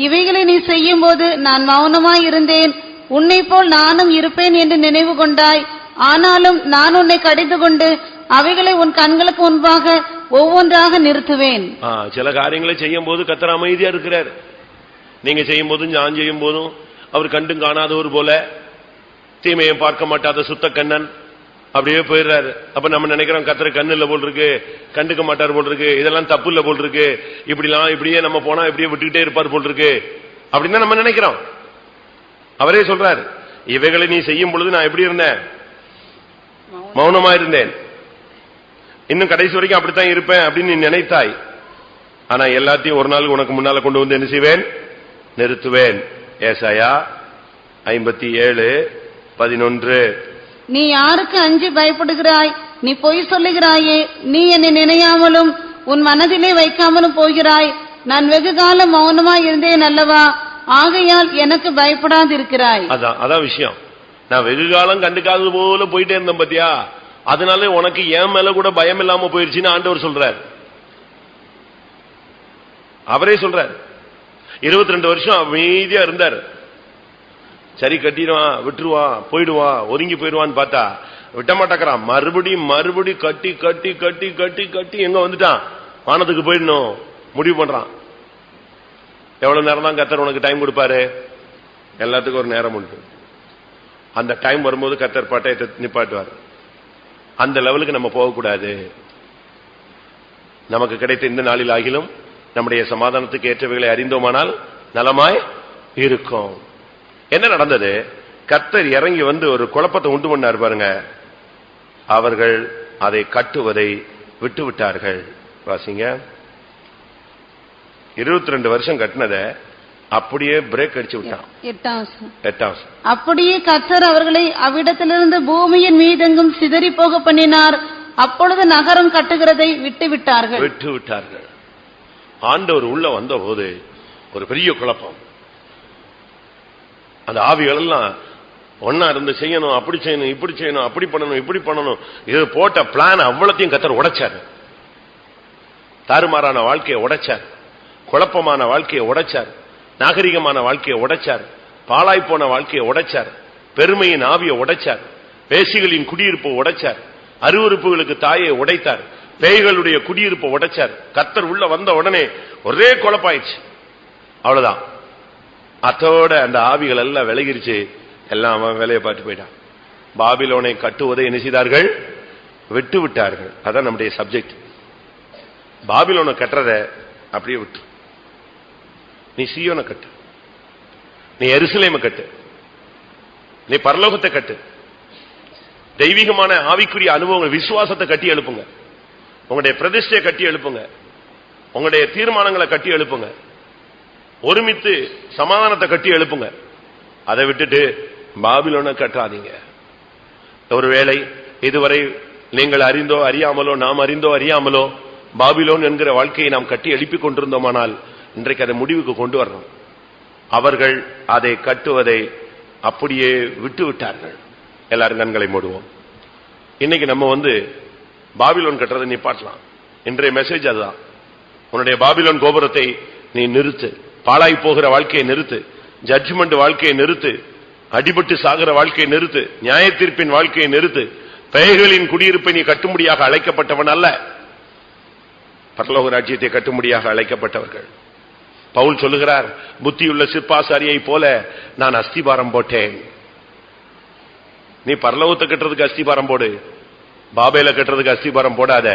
இவைகளை நீ செய்யும் போது நான் மௌனமாய் இருந்தேன், உன்னை போல் நானும் இருப்பேன் என்று நினைவு கொண்டாய், ஆனாலும் நான் உன்னை கடிந்து கொண்டு அவைகளை உன் கண்களுக்கு முன்பாக ஒவ்வொன்றாக நிறுத்துவேன். சில காரியங்களை செய்யும் போது கர்த்தர் அமைதியா இருக்கிறார். நீங்க செய்யும் போதும் நான் செய்யும் போதும் அவர் கண்டும் காணாதவர் போல, தீமையை பார்க்க மாட்டாத சுத்த கண்ணன், அப்படியே போயிடுறாரு. அப்ப நம்ம நினைக்கிறோம் கர்த்தர் கண்ணு இல்ல போல் இருக்கு, கண்டுக்க மாட்டார் போல் இருக்கு, இதெல்லாம் தப்பு இல்ல போல் இருக்கு, இப்படியே நம்ம போனா இப்படியே விட்டுக்கிட்டே இருப்பார் போல் இருக்கு அப்படின்னு நம்ம நினைக்கிறோம். அவரே சொல்றாரு, இவைகளை நீ செய்யும் பொழுது நான் எப்படி இருந்தேன்? மௌனமா இருந்தேன். இன்னும் கடைசி வரைக்கும் அப்படித்தான் இருப்பேன் அப்படின்னு நீ நினைத்தாய். ஆனா எல்லாத்தையும் ஒரு நாள் உனக்கு முன்னால கொண்டு வந்து என்ன செய்வேன்? நிறுத்துவேன். ஏசாயா 57:11. நீ யாருக்கு அஞ்சி பயப்படுகிறாய்? நீ பொய் சொல்லுகிறாயே. நீ என்னை நினையாமலும் உன் மனதிலே வைக்காமலும் போகிறாய். நான் வெகு காலம் மௌனமா இருந்தேன் அல்லவா? ஆகையால் எனக்கு பயப்படாதிருக்கிறாய். அதான் விஷயம். நான் வெகு காலம் கண்டுக்காதது போல போயிட்டே இருந்தேன் பாத்தியா, அதனால உனக்கு என் மேல கூட பயம் இல்லாம போயிருச்சுன்னு ஆண்டவர் சொல்றார். அவரே சொல்றார். 22 வருஷம் அமைதியா இருந்தார். சரி கட்டிடுவான், விட்டுருவான், போயிடுவான், ஒதுங்கி போயிடுவான்னு பார்த்தா விட்ட மாட்டேக்கிறான். மறுபடி கட்டி கட்டி கட்டி கட்டி கட்டி எங்க வந்துட்டான்? வானத்துக்கு போயிடணும் முடிவு பண்றான். எவ்வளவு நேரம் தான் கர்த்தர் உனக்கு டைம் கொடுப்பாரு? எல்லாத்துக்கும் ஒரு நேரம் உண்டு. அந்த டைம் வரும்போது கர்த்தர் பட்டயத்தை நிப்பாட்டுவார். அந்த லெவலுக்கு நம்ம போகக்கூடாது. நமக்கு கிடைத்த இந்த நாளில் ஆகிலும் நம்முடைய சமாதானத்துக்கு ஏற்றவைகளை அறிந்தோமானால் நலமாய் இருக்கும். என்ன நடந்தது? கர்த்தர் இறங்கி வந்து ஒரு குழப்பத்தை உண்டு பண்ணார் பாருங்க. அவர்கள் அதை கட்டுவதை விட்டு விட்டார்கள். வாசிங்க. 22 வருஷம் கட்டினத அப்படியே பிரேக் அடிச்சு விட்டான். 8. அப்படியே கர்த்தர் அவர்களை அவ்விடத்திலிருந்து பூமியின் மீதெங்கும் சிதறி போக பண்ணினார். அப்பொழுது நகரம் கட்டுகிறதை விட்டு விட்டார்கள். ஆண்டவர் உள்ள வந்த போது ஒரு பெரிய குழப்பம். அந்த ஆவிகள் எல்லாம் ஒன்னா இருந்து செய்யணும், அப்படி செய்யணும், இப்படி செய்யணும், அப்படி பண்ணணும், இப்படி பண்ணணும். இது போட்ட பிளான் அவ்வளத்தையும் கர்த்தர் உடைச்சார். தாறுமாறான வாழ்க்கையை உடைச்சார், குழப்பமான வாழ்க்கையை உடைச்சார், நாகரிகமான வாழ்க்கையை உடைச்சார், பாழாய் போன வாழ்க்கையை உடைச்சார், பெருமையின் ஆவியை உடைச்சார், பேசிகளின் குடியிருப்பை உடைச்சார், அருவருப்புகளுக்கு தாயை உடைத்தார், பேய்களுடைய குடியிருப்பை உடைச்சார். கர்த்தர் உள்ள வந்த உடனே ஒரே குழப்பாயிடுச்சு. அவ்வளவுதான். அதோட அந்த ஆவிகள் எல்லாம் விலகிருச்சு. எல்லாம் அவன் வேலையை பார்த்து போயிட்டான். பாபிலோனை கட்டுவதை என்ன செய்தார்கள்? விட்டு விட்டார்கள். அதான் நம்முடைய சப்ஜெக்ட். பாபிலோனை கட்டுறத அப்படியே விட்டு, நீ சீயோனை கட்டு, நீ எருசலேமை கட்டு, நீ பரலோகத்தை கட்டு. தெய்வீகமான ஆவிக்குரிய அனுபவங்கள், விசுவாசத்தை கட்டி எழுப்புங்க. உங்களுடைய பிரதிஷ்டையை கட்டி எழுப்புங்க. உங்களுடைய தீர்மானங்களை கட்டி எழுப்புங்க. ஒருமித்து சமாதானத்தை கட்டி எழுப்புங்க. அதை விட்டுட்டு பாபிலோனை கட்டாதீங்க. ஒருவேளை இதுவரை நீங்கள் அறிந்தோ அறியாமலோ, நாம் அறிந்தோ அறியாமலோ பாபிலோன் என்கிற வாழ்க்கையை நாம் கட்டி எழுப்பிக் கொண்டிருந்தோமானால் இன்றைக்கு அதை முடிவுக்கு கொண்டு வரணும். அவர்கள் அதை கட்டுவதை அப்படியே விட்டு விட்டார்கள். எல்லாரும் கண்களை மூடுவோம். இன்னைக்கு நம்ம பாபிலோன் கட்டுறதை நிப்பாட்டலாம். இன்றைய மெசேஜ் அதுதான். உன்னுடைய பாபிலோன் கோபுரத்தை நீ நிறுத்து. பாழாய் போகிற வாழ்க்கையை நிறுத்து. ஜட்ஜ்மெண்ட் வாழ்க்கையை நிறுத்து. அடிபட்டு சாகிற வாழ்க்கையை நிறுத்து. நியாய தீர்ப்பின் வாழ்க்கையை நிறுத்து. பேய்களின் குடியிருப்பை நீ கட்டும்படியாக அழைக்கப்பட்டவன் அல்ல, பரலோக ராஜ்யத்தை கட்டும்படியாக அழைக்கப்பட்டவர்கள். பவுல் சொல்லுகிறார், புத்தியுள்ள சிற்பாசாரியை போல நான் அஸ்திபாரம் போட்டேன். நீ பரலோகத்தை கட்டுறதுக்கு அஸ்திபாரம் போடு, பாபேல கட்டுறதுக்கு அஸ்திபாரம் போடாத.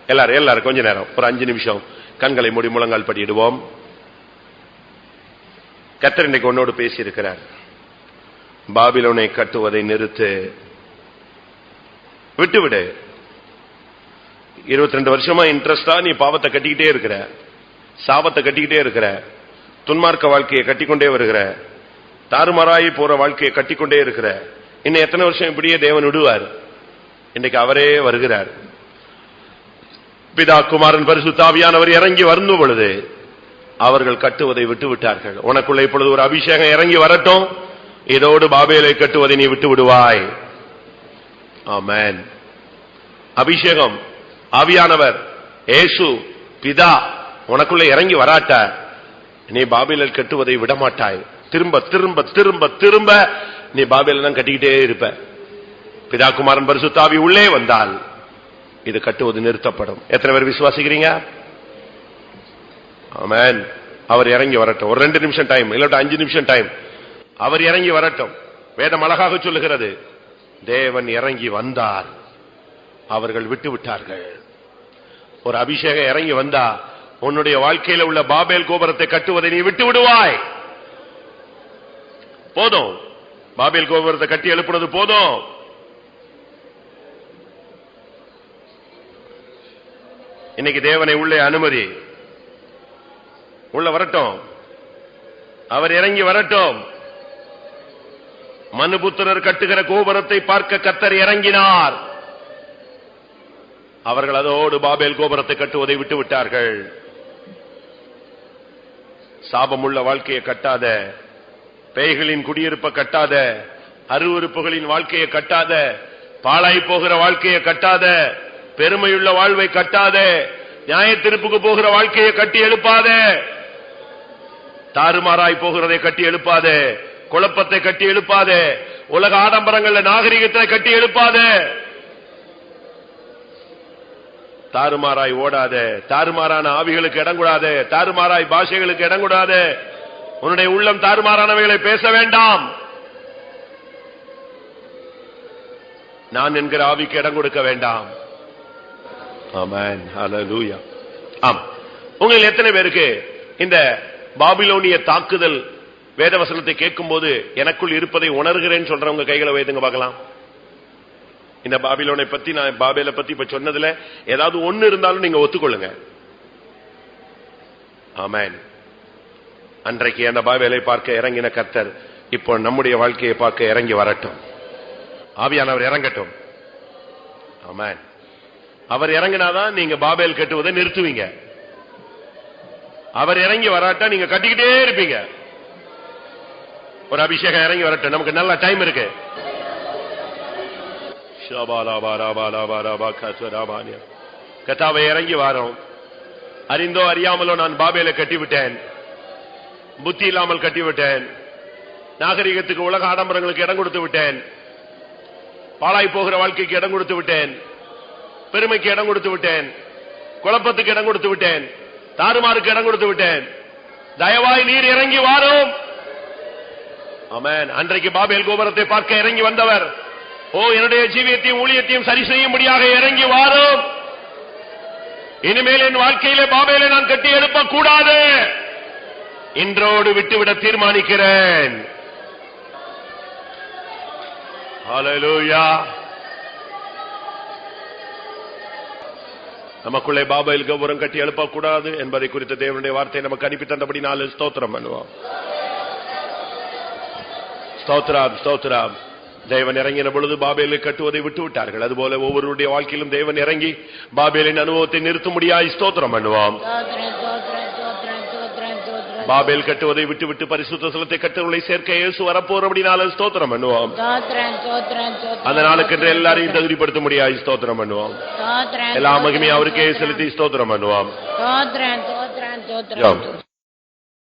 எல்லாரும் கொஞ்ச நேரம், ஒரு 5 நிமிஷம் கண்களை மூடி முழங்கால் படியிடுவோம். கர்த்தர் இன்னைக்கு உன்னோடு பேசி இருக்கிறார். பாபிலோனை கட்டுவதை நிறுத்து, விட்டுவிடு. 22 வருஷமா இன்ட்ரெஸ்டா நீ பாவத்தை கட்டிக்கிட்டே இருக்கிற, சாபத்தை கட்டிக்கிட்டே இருக்கிற, துன்மார்க்க வாழ்க்கையை கட்டிக்கொண்டே வருகிற, தாறுமாறாய் போற வாழ்க்கையை கட்டிக்கொண்டே இருக்கிற. இன்னும் எத்தனை வருஷம் இப்படியே தேவன் விடுவார்? இன்னைக்கு அவரே வருகிறார். பிதா குமாரன் பரிசுத்த ஆவியானவர் இறங்கி வரும் பொழுது அவர்கள் கட்டுவதை விட்டு விட்டார்கள். உனக்குள்ள இப்பொழுது ஒரு அபிஷேகம் இறங்கி வரட்டும். இதோடு பாபேலை கட்டுவதை நீ விட்டு விடுவாய். ஆமென். அபிஷேகம், ஆவியானவர், இயேசு, பிதா உனக்குள்ள இறங்கி வராட்ட நீ பாபேலை கட்டுவதை விடமாட்டாய். திரும்ப திரும்ப திரும்ப திரும்ப நீ பாபேலை தான் கட்டிக்கிட்டே இருப்ப. பிதா குமாரன் பரிசுத்த ஆவி உள்ளே வந்தால் இது கட்டுவது நிறுத்தப்படும். எத்தனை பேர் விசுவாசிக்கிறீங்க? ஆமென். அவர் இறங்கி வரட்டும். ஒரு 2 நிமிஷம் டைம், இல்லாட்ட 5 நிமிஷம் டைம். அவர் இறங்கி வரட்டும். வேதம் அழகாக சொல்லுகிறது, தேவன் இறங்கி வந்தார். அவர்கள் விட்டு விட்டார்கள். ஒரு அபிஷேகம் இறங்கி வந்தா உன்னுடைய வாழ்க்கையில உள்ள பாபேல் கோபுரத்தை கட்டுவதை நீ விட்டு விடுவாய். போதும், பாபேல் கோபுரத்தை கட்டி எழுப்புறது போதும். இன்னைக்கு தேவனை உள்ளே அனுமதி, உள்ள வரட்டும், அவர் இறங்கி வரட்டும். மனுபுத்திரர் கட்டுகிற கோபுரத்தை பார்க்க கர்த்தர் இறங்கினார். அவர்கள் அதோடு பாபேல் கோபுரத்தை கட்டுவதை விட்டு விட்டார்கள். சாபமுள்ள வாழ்க்கையை கட்டாத, பேய்களின் குடியிருப்பை கட்டாத, அருவருப்புகளின் வாழ்க்கையை கட்டாத, பாழாய் போகிற வாழ்க்கையை கட்டாத, பெருமையுள்ள வாழ்வை கட்டாத, நியாய தீர்ப்புக்கு போகிற வாழ்க்கையை கட்டி எழுப்பாத, தாறுமாறாய் போகிறதை கட்டி எழுப்பாத, குழப்பத்தை கட்டி எழுப்பாத, உலக ஆடம்பரங்கள்ல நாகரிகத்தை கட்டி எழுப்பாத, தாறுமாறாய் ஓடாத, தாறுமாறான ஆவிகளுக்கு இடம் கூடாத, தாறுமாறாய் பாஷைகளுக்கு இடம் கூடாத, உன்னுடைய உள்ளம் தாறுமாறானவைகளை பேச வேண்டாம். நான் என்கிற ஆவிக்கு இடம் கொடுக்க வேண்டாம். ஆமென், ஹல்லேலூயா. ஆம், உங்களில் எத்தனை பேருக்கு இந்த பாபிலோனிய தாக்குதல் வேதவசனத்தை கேட்கும் போது எனக்குள் இருப்பதை உணர்கிறேன்னு சொல்றவங்க கைகளை வைத்துங்க பார்க்கலாம். இந்த பாபிலோனை பத்தி, நான் பாபேலை பத்தி இப்ப சொன்னதுல ஏதாவது ஒண்ணு இருந்தாலும் நீங்க ஒத்துக்கொள்ளுங்க. ஆமென். அன்றைக்கு அந்த பாபேலை பார்க்க இறங்கின கர்த்தர் இப்போ நம்முடைய வாழ்க்கையை பார்க்க இறங்கி வரட்டும். ஆவியானவர் இறங்கட்டும். ஆமென். அவர் இறங்கினாதான் நீங்க பாபேல் கட்டுவதை நிறுத்துவீங்க. அவர் இறங்கி வராட்டா நீங்க கட்டிக்கிட்டே இருப்பீங்க. ஒரு அபிஷேகம் இறங்கி வரட்டும், நமக்கு நல்ல டைம் இருக்கு. கர்த்தாவே இறங்கி வாரோம். அறிந்தோ அறியாமலோ நான் பாபேலை கட்டிவிட்டேன், புத்தி இல்லாமல் கட்டிவிட்டேன், நாகரிகத்துக்கு உலக ஆடம்பரங்களுக்கு இடம் கொடுத்து விட்டேன், பாழாய் போகிற வாழ்க்கைக்கு இடம் கொடுத்து விட்டேன், பெருமைக்கு இடம் கொடுத்து விட்டேன், குழப்பத்துக்கு இடம் கொடுத்து விட்டேன், தாறுமாறுக்கு இடம் கொடுத்து விட்டேன். தயவாய் நீர் இறங்கி வாரும். ஆமென். அன்றைக்கு பாபேல் கோபுரத்தை பார்க்க இறங்கி வந்தவர், ஓ என்னுடைய ஜீவியத்தையும் ஊழியத்தையும் சரி செய்யும்படியாக இறங்கி வாரும். இனிமேல் என் வாழ்க்கையிலே பாபேலை நான் கட்டி எழுப்ப கூடாது, இன்றோடு விட்டுவிட தீர்மானிக்கிறேன். ஹல்லேலூயா. நமக்குள்ளே பாபேல் கோபுரம் கட்டி எழுப்பக்கூடாது என்பதை குறித்த தேவனுடைய வார்த்தை நமக்கு அனுப்பி தந்தபடி நாலு ஸ்தோத்திரம் பண்ணுவோம். ஸ்தோத்திரம், ஸ்தோத்திரம். தேவன் இறங்கின பொழுது பாபேலை கட்டுவதை விட்டு விட்டார்கள். அதுபோல ஒவ்வொருடைய வாழ்க்கையிலும் தேவன் இறங்கி பாபேலின் அனுபவத்தை நிறுத்தும்படியாய் ஸ்தோத்திரம் பண்ணுவோம். பாபேல் கட்டுவதை விட்டு விட்டு பரிசுத்த ஸ்தலத்தை கட்டுவதை சேர்க்க இயேசு வரப்போறபடினால ஸ்தோத்திரம் பண்ணுவோம். அந்த நாளுக்கு எல்லாரையும் தகுதிப்படுத்த முடியாது ஸ்தோத்திரம் பண்ணுவோம். எல்லா மகிமையும் அவருக்கே செலுத்தி ஸ்தோத்திரம் பண்ணுவோம்.